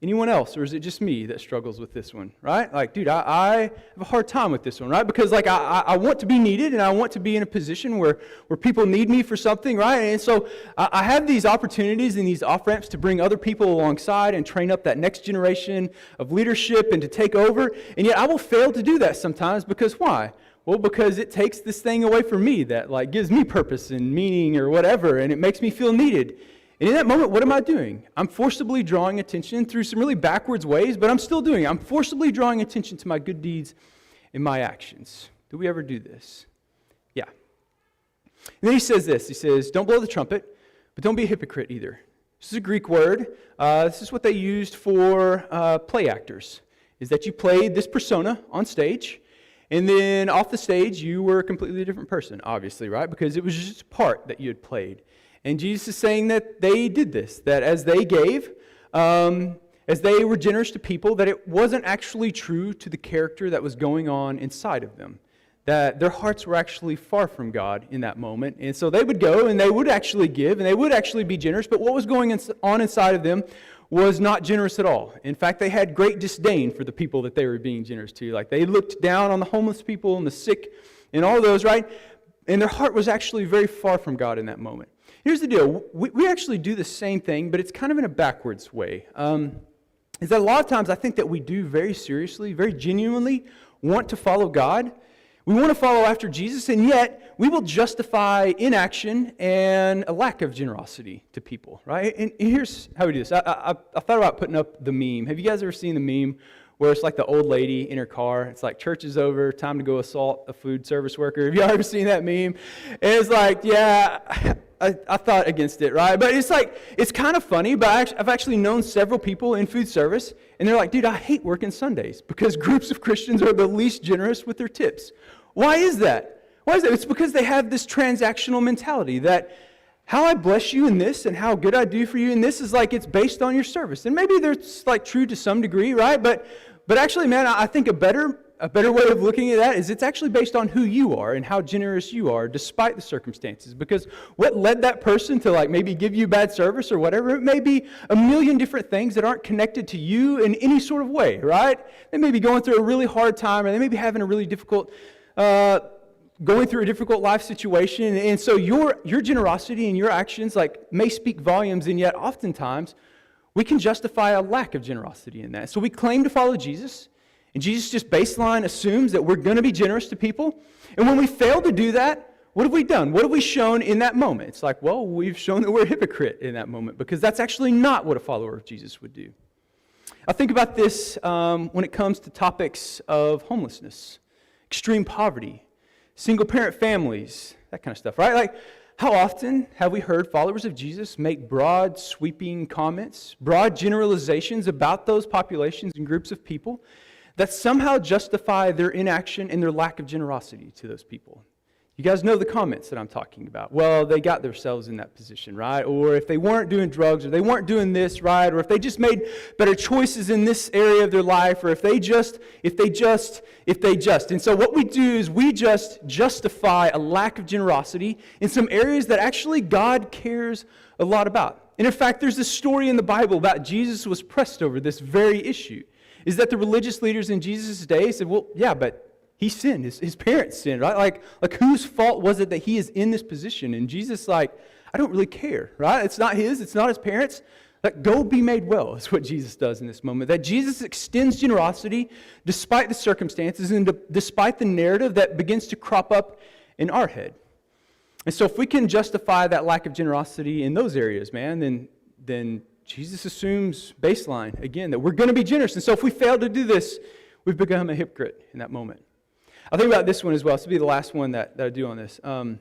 Anyone else, or is it just me that struggles with this one, right? Like, dude, I have a hard time with this one, right? Because like I want to be needed, and I want to be in a position where people need me for something, right? And so I have these opportunities and these off-ramps to bring other people alongside and train up that next generation of leadership and to take over, and yet I will fail to do that sometimes because why? Well, because it takes this thing away from me that like gives me purpose and meaning or whatever, and it makes me feel needed. And in that moment, what am I doing? I'm forcibly drawing attention through some really backwards ways, but I'm still doing it. I'm forcibly drawing attention to my good deeds and my actions. Do we ever do this? Yeah. And then he says this. He says, don't blow the trumpet, but don't be a hypocrite either. This is a Greek word. This is what they used for play actors, is that you played this persona on stage, and then off the stage, you were a completely different person, obviously, right? Because it was just a part that you had played. And Jesus is saying that they did this, that as they gave, as they were generous to people, that it wasn't actually true to the character that was going on inside of them, that their hearts were actually far from God in that moment. And so they would go and they would actually give and they would actually be generous, but what was going on inside of them was not generous at all. In fact, they had great disdain for the people that they were being generous to. Like they looked down on the homeless people and the sick and all those, right? And their heart was actually very far from God in that moment. Here's the deal. We actually do the same thing, but it's kind of in a backwards way. Is that a lot of times I think that we do very seriously, very genuinely want to follow God. We want to follow after Jesus, and yet we will justify inaction and a lack of generosity to people, right? And here's how we do this. I thought about putting up the meme. Have you guys ever seen the meme where it's like the old lady in her car? It's like, church is over, time to go assault a food service worker. Have you ever seen that meme? And it's like, yeah, I thought against it, right? But it's like, it's kind of funny, but I've actually known several people in food service, and they're like, dude, I hate working Sundays because groups of Christians are the least generous with their tips. Why is that? Why is that? It's because they have this transactional mentality that how I bless you in this and how good I do for you in this is like it's based on your service. And maybe that's like true to some degree, right? But actually, man, I think a better way of looking at that is it's actually based on who you are and how generous you are despite the circumstances. Because what led that person to like maybe give you bad service or whatever, it may be a million different things that aren't connected to you in any sort of way, right? They may be going through a really hard time, or they may be having a really difficult, going through a difficult life situation. And so your generosity and your actions like may speak volumes, and yet oftentimes we can justify a lack of generosity in that. So we claim to follow Jesus, and Jesus just baseline assumes that we're going to be generous to people. And when we fail to do that, what have we done? What have we shown in that moment? It's like, well, we've shown that we're a hypocrite in that moment because that's actually not what a follower of Jesus would do. I think about this when it comes to topics of homelessness, extreme poverty, single-parent families, that kind of stuff, right? Like, how often have we heard followers of Jesus make broad, sweeping comments, broad generalizations about those populations and groups of people that somehow justify their inaction and their lack of generosity to those people? You guys know the comments that I'm talking about. Well, they got themselves in that position, right? Or if they weren't doing drugs, or they weren't doing this, right? Or if they just made better choices in this area of their life, or if they just. And so what we do is we just justify a lack of generosity in some areas that actually God cares a lot about. And in fact, there's this story in the Bible about Jesus was pressed over this very issue. Is that the religious leaders in Jesus' day said, well, yeah, but he sinned. His parents sinned, right? Like whose fault was it that he is in this position? And Jesus, I don't really care, right? It's not his. It's not his parents. Go be made well is what Jesus does in this moment. That Jesus extends generosity despite the circumstances and despite the narrative that begins to crop up in our head. And so if we can justify that lack of generosity in those areas, man, then Jesus assumes baseline, again, that we're going to be generous. And so if we fail to do this, we've become a hypocrite in that moment. I'll think about this one as well. This will be the last one that I do on this. Think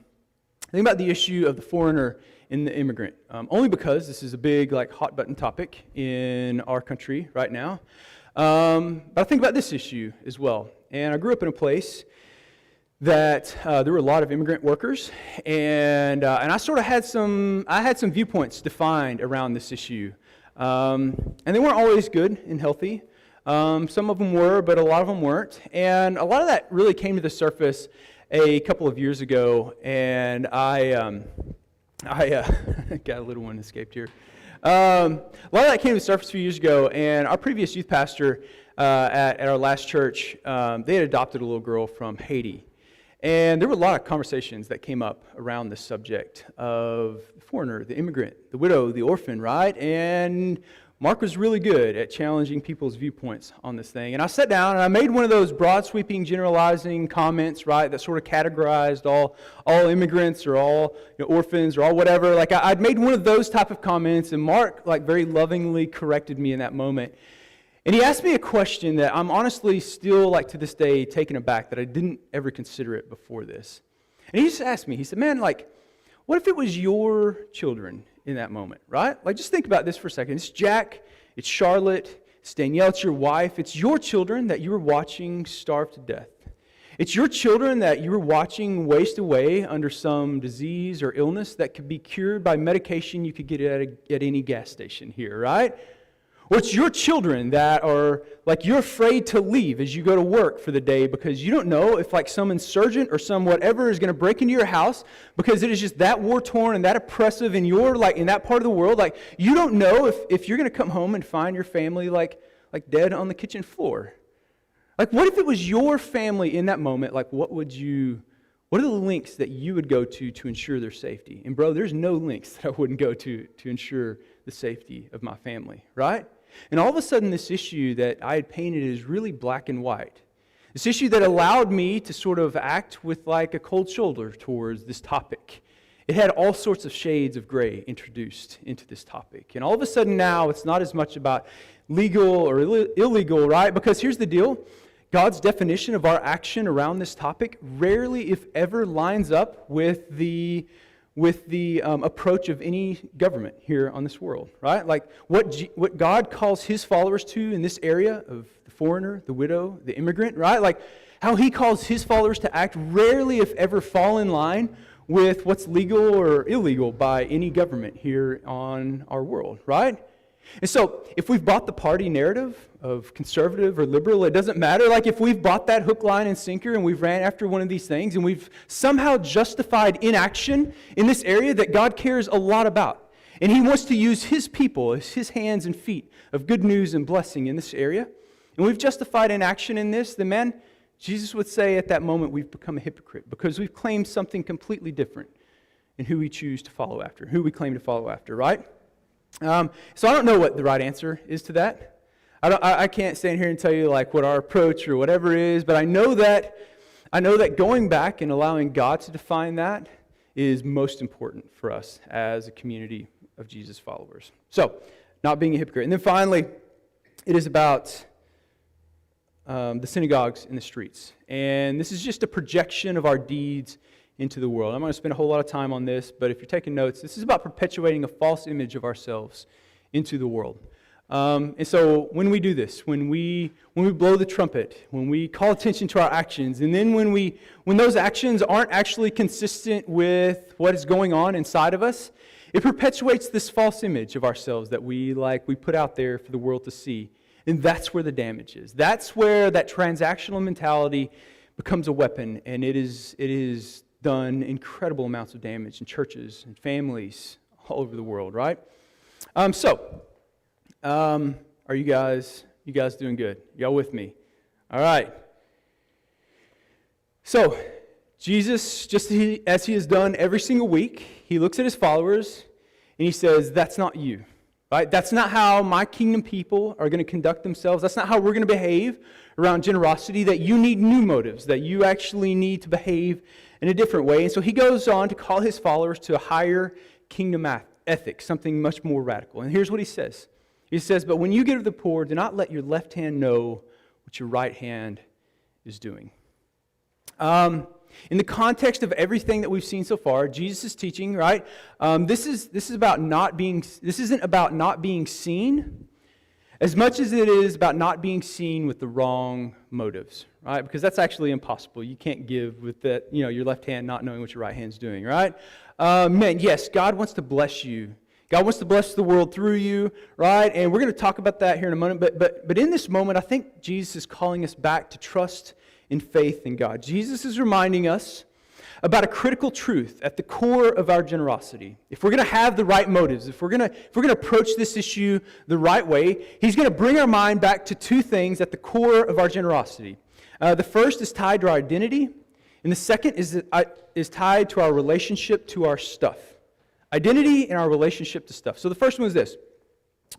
about the issue of the foreigner and the immigrant. Only because this is a big, hot button topic in our country right now. But I think about this issue as well. And I grew up in a place that there were a lot of immigrant workers, and I sort of had some viewpoints defined around this issue, and they weren't always good and healthy. Some of them were, but a lot of them weren't. And a lot of that really came to the surface a couple of years ago, and I got a little one escaped here. A lot of that came to the surface a few years ago, and our previous youth pastor at our last church, they had adopted a little girl from Haiti. And there were a lot of conversations that came up around the subject of the foreigner, the immigrant, the widow, the orphan, right? And Mark was really good at challenging people's viewpoints on this thing. And I sat down and I made one of those broad sweeping generalizing comments, right, that sort of categorized all immigrants or all orphans or all whatever. I'd made one of those type of comments, and Mark very lovingly corrected me in that moment. And he asked me a question that I'm honestly still to this day taken aback that I didn't ever consider it before this. And he just asked me, he said, man, what if it was your children in that moment, right? Just think about this for a second. It's Jack, it's Charlotte, it's Danielle, it's your wife. It's your children that you were watching starve to death. It's your children that you were watching waste away under some disease or illness that could be cured by medication you could get at any gas station here, right? Or it's your children that are you're afraid to leave as you go to work for the day because you don't know if some insurgent or some whatever is going to break into your house because it is just that war-torn and that oppressive in your in that part of the world. You don't know if you're going to come home and find your family dead on the kitchen floor. What if it was your family in that moment? What are the lengths that you would go to ensure their safety? And bro, there's no lengths that I wouldn't go to ensure the safety of my family, right? And all of a sudden, this issue that I had painted is really black and white. This issue that allowed me to sort of act with a cold shoulder towards this topic. It had all sorts of shades of gray introduced into this topic. And all of a sudden now, it's not as much about legal or illegal, right? Because here's the deal. God's definition of our action around this topic rarely, if ever, lines up with the approach of any government here on this world, right? What God calls His followers to in this area of the foreigner, the widow, the immigrant, right? How He calls His followers to act rarely, if ever, fall in line with what's legal or illegal by any government here on our world, right? And so, if we've bought the party narrative of conservative or liberal, it doesn't matter. If we've bought that hook, line, and sinker and we've ran after one of these things and we've somehow justified inaction in this area that God cares a lot about. And He wants to use His people as His hands and feet of good news and blessing in this area. And we've justified inaction in this, then man, Jesus would say at that moment we've become a hypocrite because we've claimed something completely different in who we choose to follow after, who we claim to follow after, right? So I don't know what the right answer is to that. I can't stand here and tell you what our approach or whatever is, but I know that going back and allowing God to define that is most important for us as a community of Jesus followers. So, not being a hypocrite. And then finally, it is about the synagogues in the streets. And this is just a projection of our deeds into the world. I'm going to spend a whole lot of time on this, but if you're taking notes, this is about perpetuating a false image of ourselves into the world. And so when we do this, when we blow the trumpet, when we call attention to our actions, and then when those actions aren't actually consistent with what is going on inside of us, it perpetuates this false image of ourselves that we put out there for the world to see. And that's where the damage is. That's where that transactional mentality becomes a weapon, and it is done incredible amounts of damage in churches and families all over the world, right? Are you guys doing good? Y'all with me? All right. So, Jesus, just as he has done every single week, he looks at his followers and he says, that's not you. Right? That's not how my kingdom people are going to conduct themselves. That's not how we're going to behave around generosity, that you need new motives, that you actually need to behave in a different way. And so he goes on to call his followers to a higher kingdom ethic, something much more radical. And here's what he says. He says, but when you give to the poor, do not let your left hand know what your right hand is doing. In the context of everything that we've seen so far, Jesus is teaching, right? This isn't about not being seen as much as it is about not being seen with the wrong motives, right? Because that's actually impossible. You can't give with that, your left hand not knowing what your right hand's doing, right? Yes, God wants to bless you. God wants to bless the world through you, right? And we're going to talk about that here in a moment. But in this moment, I think Jesus is calling us back to trust in faith in God. Jesus is reminding us about a critical truth at the core of our generosity. If we're going to have the right motives, if we're going to approach this issue the right way, he's going to bring our mind back to two things at the core of our generosity. The first is tied to our identity, and the second is tied to our relationship to our stuff. Identity and our relationship to stuff. So the first one is this.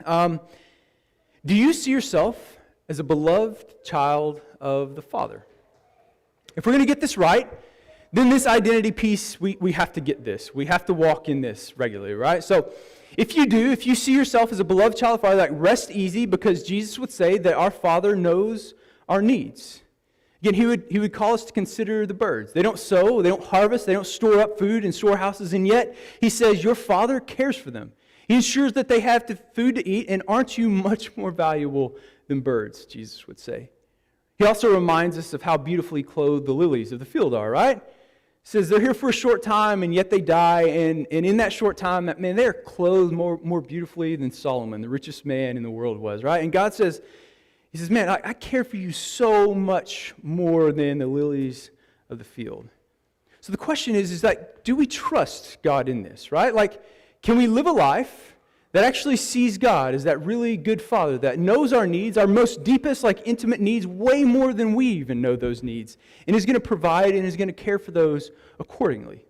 Do you see yourself as a beloved child of the Father? If we're going to get this right, then this identity piece, we have to get this. We have to walk in this regularly, right? So if you see yourself as a beloved child of the Father, rest easy, because Jesus would say that our Father knows our needs. Again, he would call us to consider the birds. They don't sow, they don't harvest, they don't store up food in storehouses, and yet he says your Father cares for them. He ensures that they have food to eat, and aren't you much more valuable than birds, Jesus would say. He also reminds us of how beautifully clothed the lilies of the field are, right? He says they're here for a short time, and yet they die, and in that short time, they're clothed more beautifully than Solomon, the richest man in the world, was, right? And God says, he says, man, I care for you so much more than the lilies of the field. So the question is that, do we trust God in this, right? Can we live a life that actually sees God as that really good Father that knows our needs, our most deepest, intimate needs, way more than we even know those needs, and is going to provide and is going to care for those accordingly?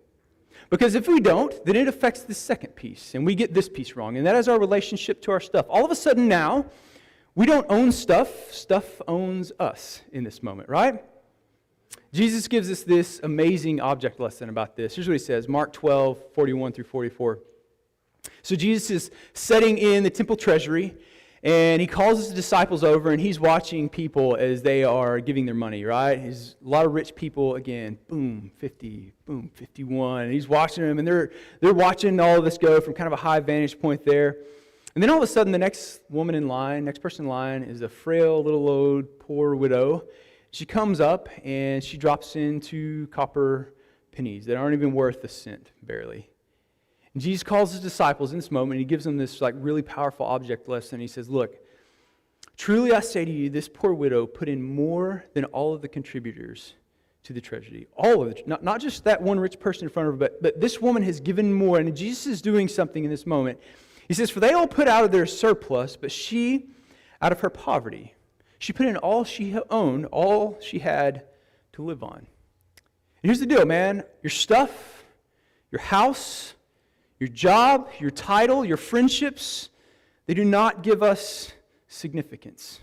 Because if we don't, then it affects the second piece, and we get this piece wrong, and that is our relationship to our stuff. All of a sudden now, we don't own stuff. Stuff owns us in this moment, right? Jesus gives us this amazing object lesson about this. Here's what he says, Mark 12, 41 through 44. So Jesus is setting in the temple treasury, and he calls his disciples over, and he's watching people as they are giving their money, right? There's a lot of rich people, again, boom, 50, boom, 51. And he's watching them, and they're watching all of this go from kind of a high vantage point there. And then all of a sudden, the next person in line is a frail, little old, poor widow. She comes up, and she drops in 2 copper pennies that aren't even worth a cent, barely. And Jesus calls his disciples in this moment, and he gives them this really powerful object lesson. He says, look, truly I say to you, this poor widow put in more than all of the contributors to the treasury. All of it, not just that one rich person in front of her, but this woman has given more. And Jesus is doing something in this moment. He says, for they all put out of their surplus, but she, out of her poverty, she put in all she owned, all she had to live on. And here's the deal, man. Your stuff, your house, your job, your title, your friendships, they do not give us significance.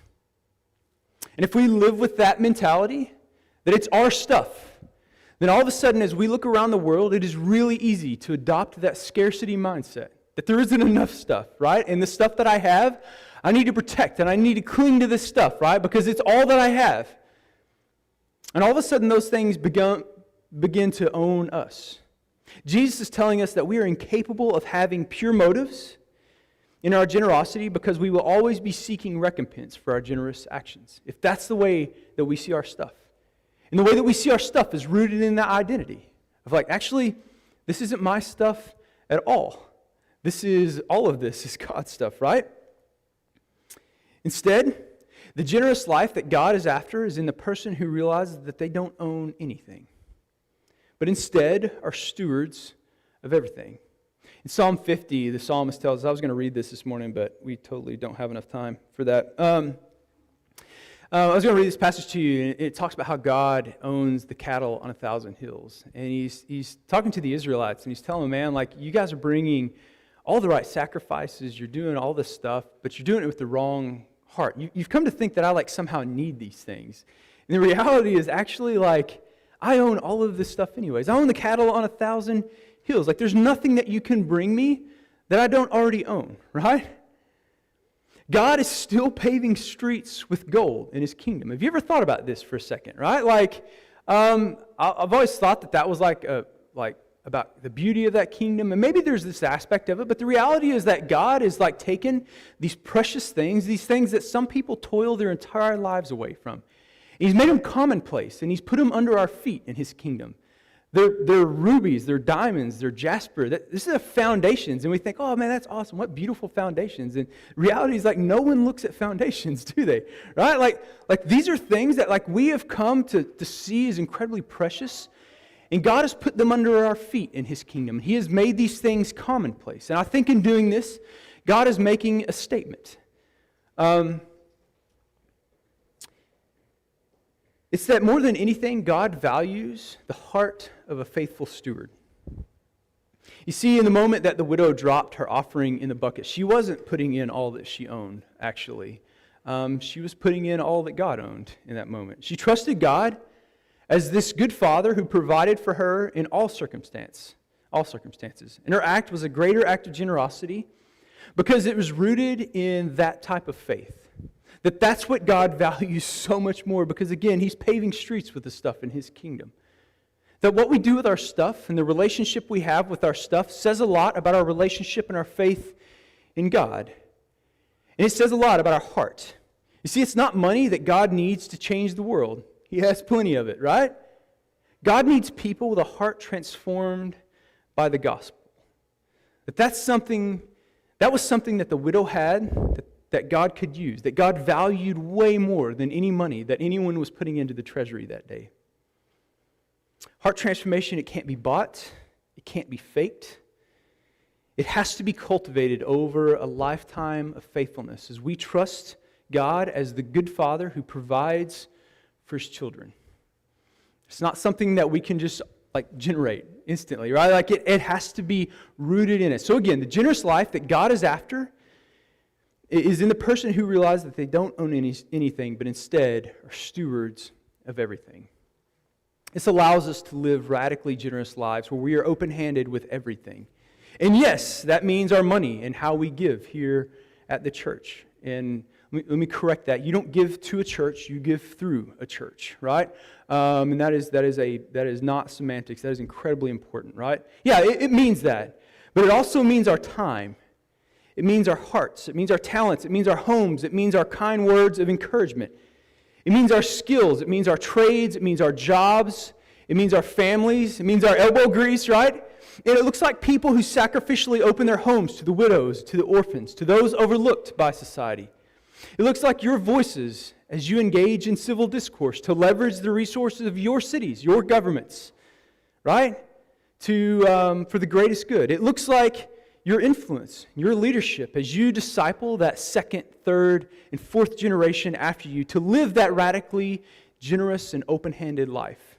And if we live with that mentality, that it's our stuff, then all of a sudden as we look around the world, it is really easy to adopt that scarcity mindset, that there isn't enough stuff, right? And the stuff that I have, I need to protect, and I need to cling to this stuff, right? Because it's all that I have. And all of a sudden those things begin to own us. Jesus is telling us that we are incapable of having pure motives in our generosity because we will always be seeking recompense for our generous actions. If that's the way that we see our stuff. And the way that we see our stuff is rooted in that identity of like, actually, this isn't my stuff at all. All of this is God's stuff, right? Instead, the generous life that God is after is in the person who realizes that they don't own anything, but instead are stewards of everything. In Psalm 50, the psalmist tells us, I was going to read this morning, but we totally don't have enough time for that. I was going to read this passage to you, and it talks about how God owns the cattle on 1,000 hills. And he's talking to the Israelites, and he's telling them, man, like, you guys are bringing all the right sacrifices, you're doing all this stuff, but you're doing it with the wrong heart. You've come to think that I, like, somehow need these things. And the reality is actually, like, I own all of this stuff anyways. I own the cattle on 1,000 hills. Like, there's nothing that you can bring me that I don't already own, right? God is still paving streets with gold in His kingdom. Have you ever thought about this for a second, right? Like, I've always thought that was like about the beauty of that kingdom, and maybe there's this aspect of it, but the reality is that God is like taking these precious things, these things that some people toil their entire lives away from, and He's made them commonplace, and He's put them under our feet in His kingdom. They're rubies, they're diamonds, they're jasper. This is the foundations, and we think, oh man, that's awesome. What beautiful foundations. And reality is like no one looks at foundations, do they? Right? Like these are things that like we have come to see as incredibly precious, and God has put them under our feet in His kingdom. He has made these things commonplace. And I think in doing this, God is making a statement. It's that more than anything, God values the heart of a faithful steward. You see, in the moment that the widow dropped her offering in the bucket, she wasn't putting in all that she owned, actually. She was putting in all that God owned in that moment. She trusted God as this good Father who provided for her in all circumstances. And her act was a greater act of generosity because it was rooted in that type of faith. That's what God values so much more because, again, He's paving streets with the stuff in His kingdom. That what we do with our stuff and the relationship we have with our stuff says a lot about our relationship and our faith in God. And it says a lot about our heart. You see, it's not money that God needs to change the world. He has plenty of it, right? God needs people with a heart transformed by the gospel. That was something that the widow had, that God could use, that God valued way more than any money that anyone was putting into the treasury that day. Heart transformation, it can't be bought. It can't be faked. It has to be cultivated over a lifetime of faithfulness as we trust God as the good Father who provides for His children. It's not something that we can just generate instantly, right? Like it has to be rooted in it. So again, the generous life that God is after is in the person who realizes that they don't own anything, but instead are stewards of everything. This allows us to live radically generous lives where we are open-handed with everything. And yes, that means our money and how we give here at the church. And let me correct that. You don't give to a church, you give through a church, right? And that is not semantics. That is incredibly important, right? Yeah, it means that. But it also means our time. It means our hearts. It means our talents. It means our homes. It means our kind words of encouragement. It means our skills. It means our trades. It means our jobs. It means our families. It means our elbow grease, right? And it looks like people who sacrificially open their homes to the widows, to the orphans, to those overlooked by society. It looks like your voices as you engage in civil discourse to leverage the resources of your cities, your governments, right? For the greatest good. It looks like your influence, your leadership as you disciple that second, third, and fourth generation after you to live that radically generous and open-handed life.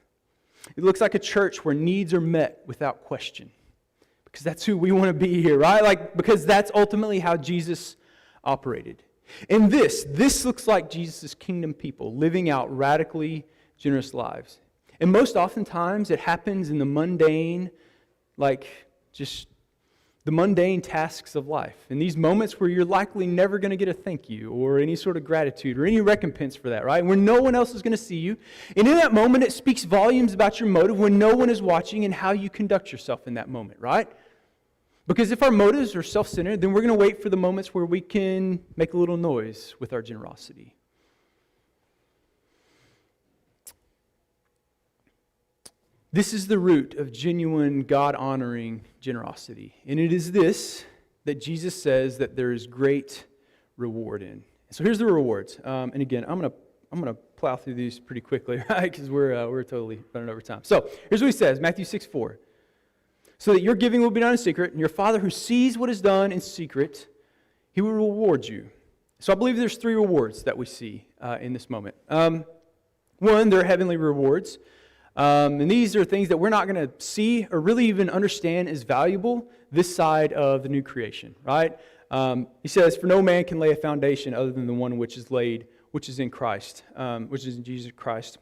It looks like a church where needs are met without question. Because that's who we want to be here, right? Because that's ultimately how Jesus operated. And this looks like Jesus' kingdom people living out radically generous lives. And most oftentimes it happens in the mundane, the mundane tasks of life. In these moments where you're likely never going to get a thank you or any sort of gratitude or any recompense for that, right? Where no one else is going to see you. And in that moment, it speaks volumes about your motive when no one is watching and how you conduct yourself in that moment, right? Because if our motives are self-centered, then we're going to wait for the moments where we can make a little noise with our generosity. This is the root of genuine, God-honoring generosity. And it is this that Jesus says that there is great reward in. So here's the rewards. And again, I'm gonna plow through these pretty quickly, right? Because we're totally running over time. So here's what he says, Matthew 6:4. So that your giving will be done in secret, and your Father who sees what is done in secret, he will reward you. So I believe there's three rewards that we see in this moment. One, they're heavenly rewards. And these are things that we're not going to see or really even understand as valuable this side of the new creation, right? He says, for no man can lay a foundation other than the one which is laid, which is in Christ, which is in Jesus Christ.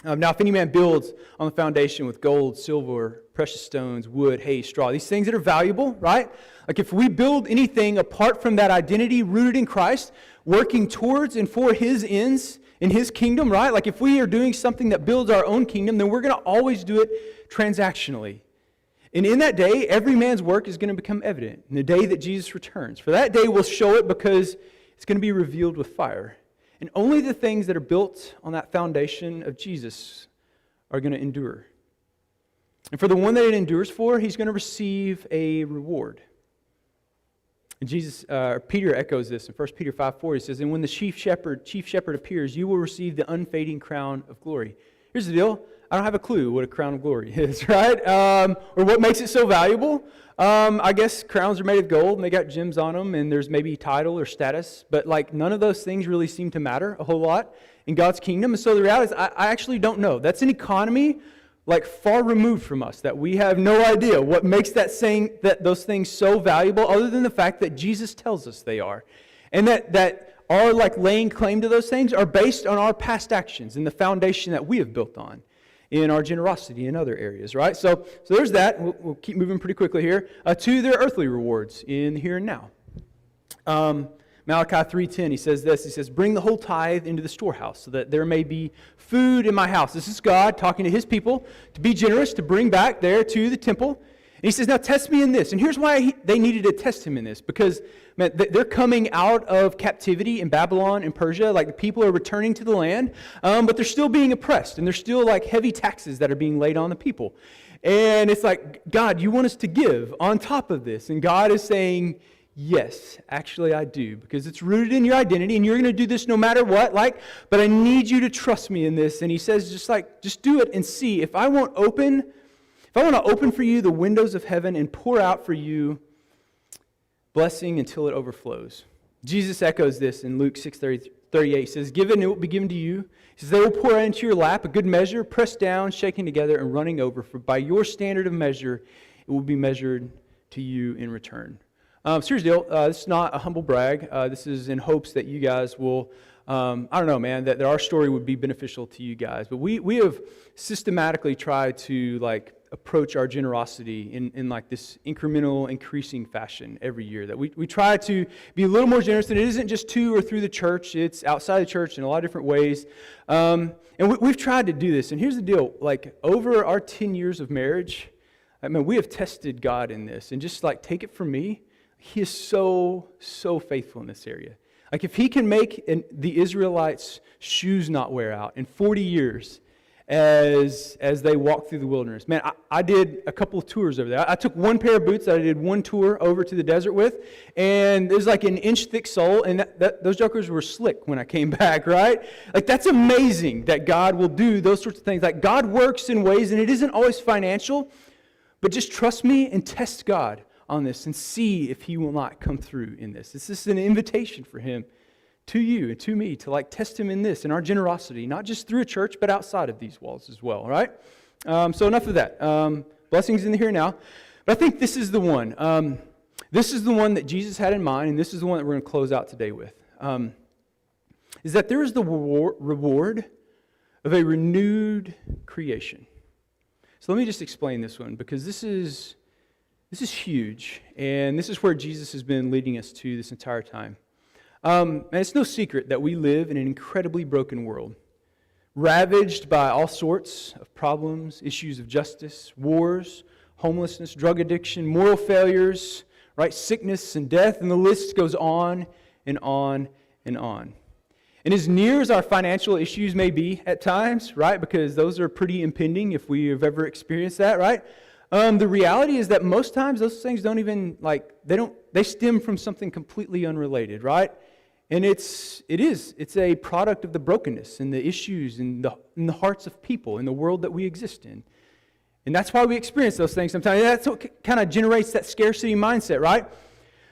Now, if any man builds on the foundation with gold, silver, precious stones, wood, hay, straw, these things that are valuable, right? Like if we build anything apart from that identity rooted in Christ, working towards and for His ends in His kingdom, right? Like if we are doing something that builds our own kingdom, then we're going to always do it transactionally. And in that day, every man's work is going to become evident in the day that Jesus returns. For that day, we'll show it because it's going to be revealed with fire. And only the things that are built on that foundation of Jesus are going to endure. And for the one that it endures for, he's going to receive a reward. And Peter echoes this in 1 Peter 5:4. He says, and when the chief shepherd appears, you will receive the unfading crown of glory. Here's the deal. I don't have a clue what a crown of glory is, right? Or what makes it so valuable. I guess crowns are made of gold and they got gems on them and there's maybe title or status, but like none of those things really seem to matter a whole lot in God's kingdom. And so the reality is I actually don't know. That's an economy like far removed from us that we have no idea what makes those things so valuable other than the fact that Jesus tells us they are. And that our like laying claim to those things are based on our past actions and the foundation that we have built on in our generosity in other areas, right? So there's that. We'll keep moving pretty quickly here. Two, there are earthly rewards in the here and now. Malachi 3:10, he says this. He says, bring the whole tithe into the storehouse so that there may be food in my house. This is God talking to His people to be generous, to bring back there to the temple. And He says, now test me in this. And here's why they needed to test Him in this. Because man, they're coming out of captivity in Babylon and Persia. Like the people are returning to the land, but they're still being oppressed. And there's still like heavy taxes that are being laid on the people. And it's like, God, you want us to give on top of this. And God is saying, yes, actually I do. Because it's rooted in your identity and you're going to do this no matter what. But I need you to trust me in this. And He says, just do it and see. If I want to open for you the windows of heaven and pour out for you blessing until it overflows. Jesus echoes this in Luke 6:38. He says, given, it will be given to you. He says, they will pour into your lap a good measure, pressed down, shaken together, and running over. For by your standard of measure, it will be measured to you in return. Serious deal. This is not a humble brag. This is in hopes that you guys will, I don't know, man, that our story would be beneficial to you guys. But we have systematically tried to like approach our generosity in like this incremental, increasing fashion every year. That we try to be a little more generous, and it isn't just to or through the church. It's outside the church in a lot of different ways. And we've tried to do this. And here's the deal. Like over our 10 years of marriage, I mean, we have tested God in this. And just like, take it from me, He is so faithful in this area. Like if He can make the Israelites' shoes not wear out in 40 years as they walk through the wilderness. Man, I did a couple of tours over there. I took one pair of boots that I did one tour over to the desert with, and there's like an inch thick sole, and those jokers were slick when I came back, right? Like that's amazing that God will do those sorts of things. Like God works in ways, and it isn't always financial, but just trust me and test God on this and see if He will not come through in this. This is an invitation for Him to you and to me to like test Him in this, in our generosity, not just through a church, but outside of these walls as well, right? So enough of that. Blessings in the here and now. But I think this is the one. This is the one that Jesus had in mind, and this is the one that we're going to close out today with. Is that there is the reward of a renewed creation. So let me just explain this one, because this is huge, and this is where Jesus has been leading us to this entire time. And it's no secret that we live in an incredibly broken world, ravaged by all sorts of problems, issues of justice, wars, homelessness, drug addiction, moral failures, right? Sickness and death, and the list goes on and on and on. And as near as our financial issues may be at times, right? Because those are pretty impending if we have ever experienced that, right? The reality is that most times those things don't even, they stem from something completely unrelated, right? And it's a product of the brokenness and the issues in the hearts of people in the world that we exist in. And that's why we experience those things sometimes. That's what kind of generates that scarcity mindset, right?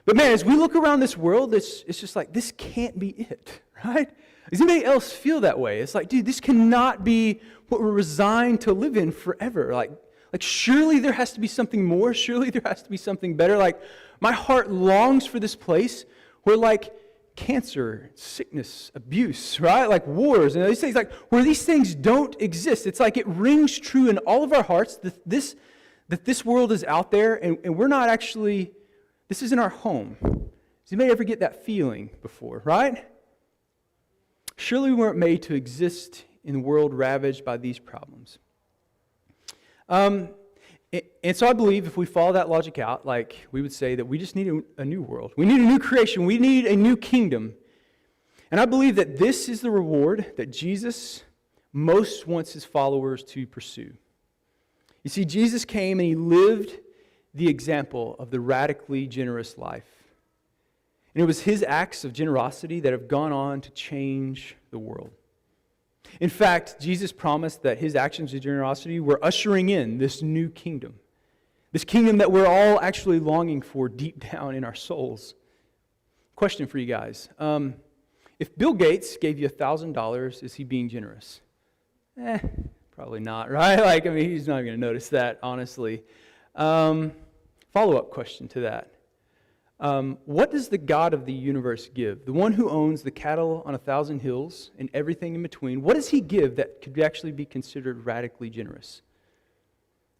But man, as we look around this world, it's just like, this can't be it, right? Does anybody else feel that way? It's like, dude, this cannot be what we're resigned to live in forever. Like surely there has to be something more. Surely there has to be something better. Like, my heart longs for this place where, like, cancer, sickness, abuse, right? Like wars and these things, like where these things don't exist. It's like it rings true in all of our hearts that this world is out there and we're not actually, this isn't our home. Does anybody ever get that feeling before, right? Surely we weren't made to exist in a world ravaged by these problems. And so I believe if we follow that logic out, like we would say that we just need a new world. We need a new creation. We need a new kingdom. And I believe that this is the reward that Jesus most wants his followers to pursue. You see, Jesus came and he lived the example of the radically generous life. And it was his acts of generosity that have gone on to change the world. In fact, Jesus promised that his actions of generosity were ushering in this new kingdom. This kingdom that we're all actually longing for deep down in our souls. Question for you guys. If Bill Gates gave you $1,000, is he being generous? Probably not, right? He's not going to notice that, honestly. Follow-up question to that. What does the God of the universe give? The one who owns the cattle on 1,000 hills and everything in between, what does he give that could actually be considered radically generous?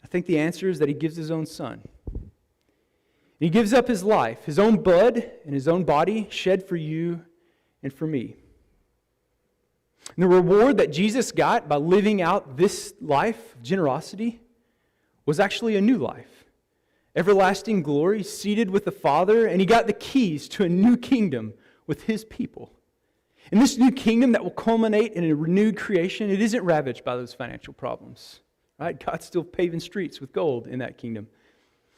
I think the answer is that he gives his own son. He gives up his life, his own blood and his own body shed for you and for me. And the reward that Jesus got by living out this life of generosity was actually a new life. Everlasting glory, seated with the Father, and he got the keys to a new kingdom with his people. And this new kingdom that will culminate in a renewed creation, it isn't ravaged by those financial problems. Right? God's still paving streets with gold in that kingdom.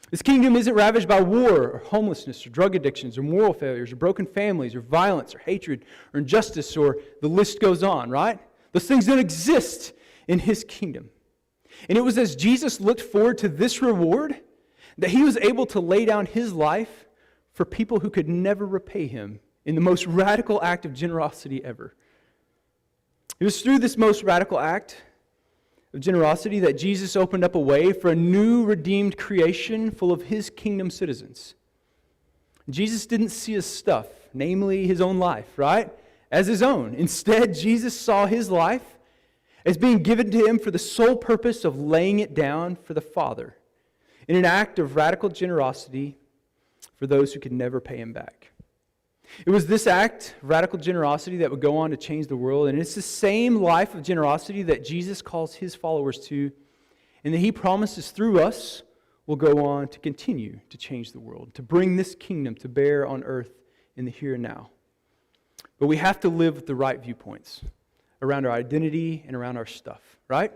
This kingdom isn't ravaged by war or homelessness or drug addictions or moral failures or broken families or violence or hatred or injustice, or the list goes on, right? Those things don't exist in his kingdom. And it was as Jesus looked forward to this reward that he was able to lay down his life for people who could never repay him in the most radical act of generosity ever. It was through this most radical act of generosity that Jesus opened up a way for a new redeemed creation full of his kingdom citizens. Jesus didn't see his stuff, namely his own life, right, as his own. Instead, Jesus saw his life as being given to him for the sole purpose of laying it down for the Father, in an act of radical generosity for those who could never pay him back. It was this act of radical generosity that would go on to change the world, and it's the same life of generosity that Jesus calls his followers to, and that he promises through us will go on to continue to change the world, to bring this kingdom to bear on earth in the here and now. But we have to live with the right viewpoints around our identity and around our stuff, right?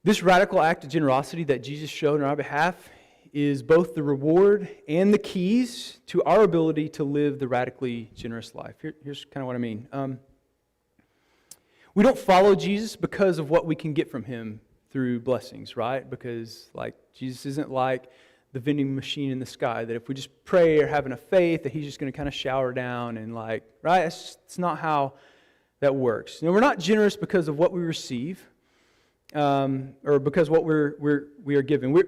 This radical act of generosity that Jesus showed on our behalf is both the reward and the keys to our ability to live the radically generous life. Here's kind of what I mean. We don't follow Jesus because of what we can get from him through blessings, right? Because Jesus isn't like the vending machine in the sky that if we just pray or have enough faith that he's just going to kind of shower down and right? It's not how that works. We're not generous because of what we receive. Or because what we are given.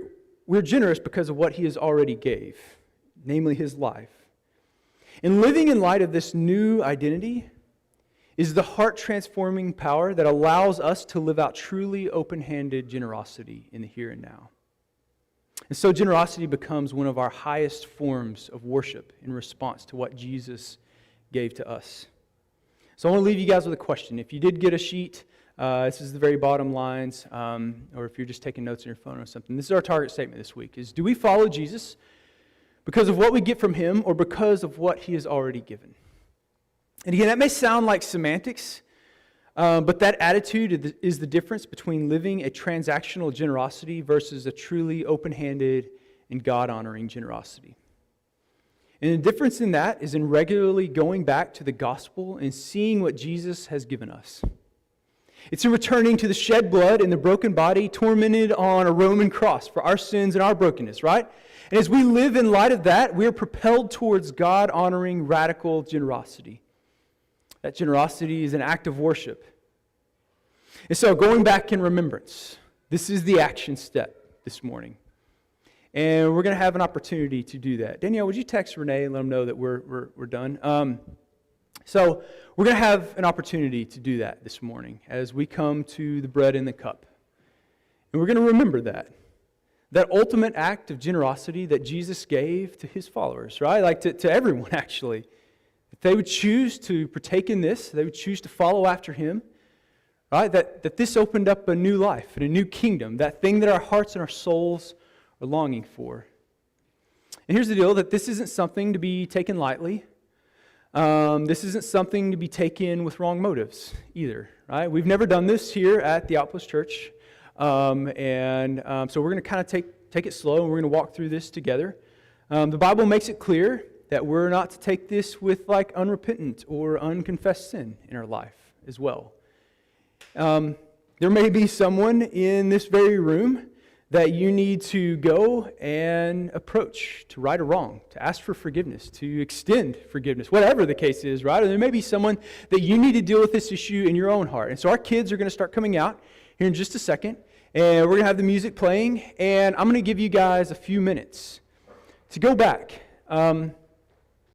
We're generous because of what he has already gave, namely his life. And living in light of this new identity is the heart-transforming power that allows us to live out truly open-handed generosity in the here and now. And so generosity becomes one of our highest forms of worship in response to what Jesus gave to us. So I want to leave you guys with a question. If you did get a sheet, This is the very bottom lines, or if you're just taking notes on your phone or something. This is our target statement this week, is do we follow Jesus because of what we get from him or because of what he has already given? And again, that may sound like semantics, but that attitude is the difference between living a transactional generosity versus a truly open-handed and God-honoring generosity. And the difference in that is in regularly going back to the gospel and seeing what Jesus has given us. It's in returning to the shed blood and the broken body tormented on a Roman cross for our sins and our brokenness, right? And as we live in light of that, we are propelled towards God-honoring radical generosity. That generosity is an act of worship. And so going back in remembrance, this is the action step this morning. And we're going to have an opportunity to do that. Danielle, would you text Renee and let them know that we're done? So we're going to have an opportunity to do that this morning as we come to the bread and the cup. And we're going to remember that ultimate act of generosity that Jesus gave to his followers, right? Like to everyone, actually. If they would choose to partake in this, they would choose to follow after him, right? That this opened up a new life and a new kingdom, that thing that our hearts and our souls are longing for. And here's the deal, that this isn't something to be taken lightly. This isn't something to be taken with wrong motives either, right? We've never done this here at the Outpost Church. So we're going to kind of take it slow, and we're going to walk through this together. The Bible makes it clear that we're not to take this with like unrepentant or unconfessed sin in our life as well. There may be someone in this very room that you need to go and approach to right a wrong, to ask for forgiveness, to extend forgiveness, whatever the case is, right? Or there may be someone that you need to deal with this issue in your own heart. And so our kids are going to start coming out here in just a second, and we're going to have the music playing, and I'm going to give you guys a few minutes to go back.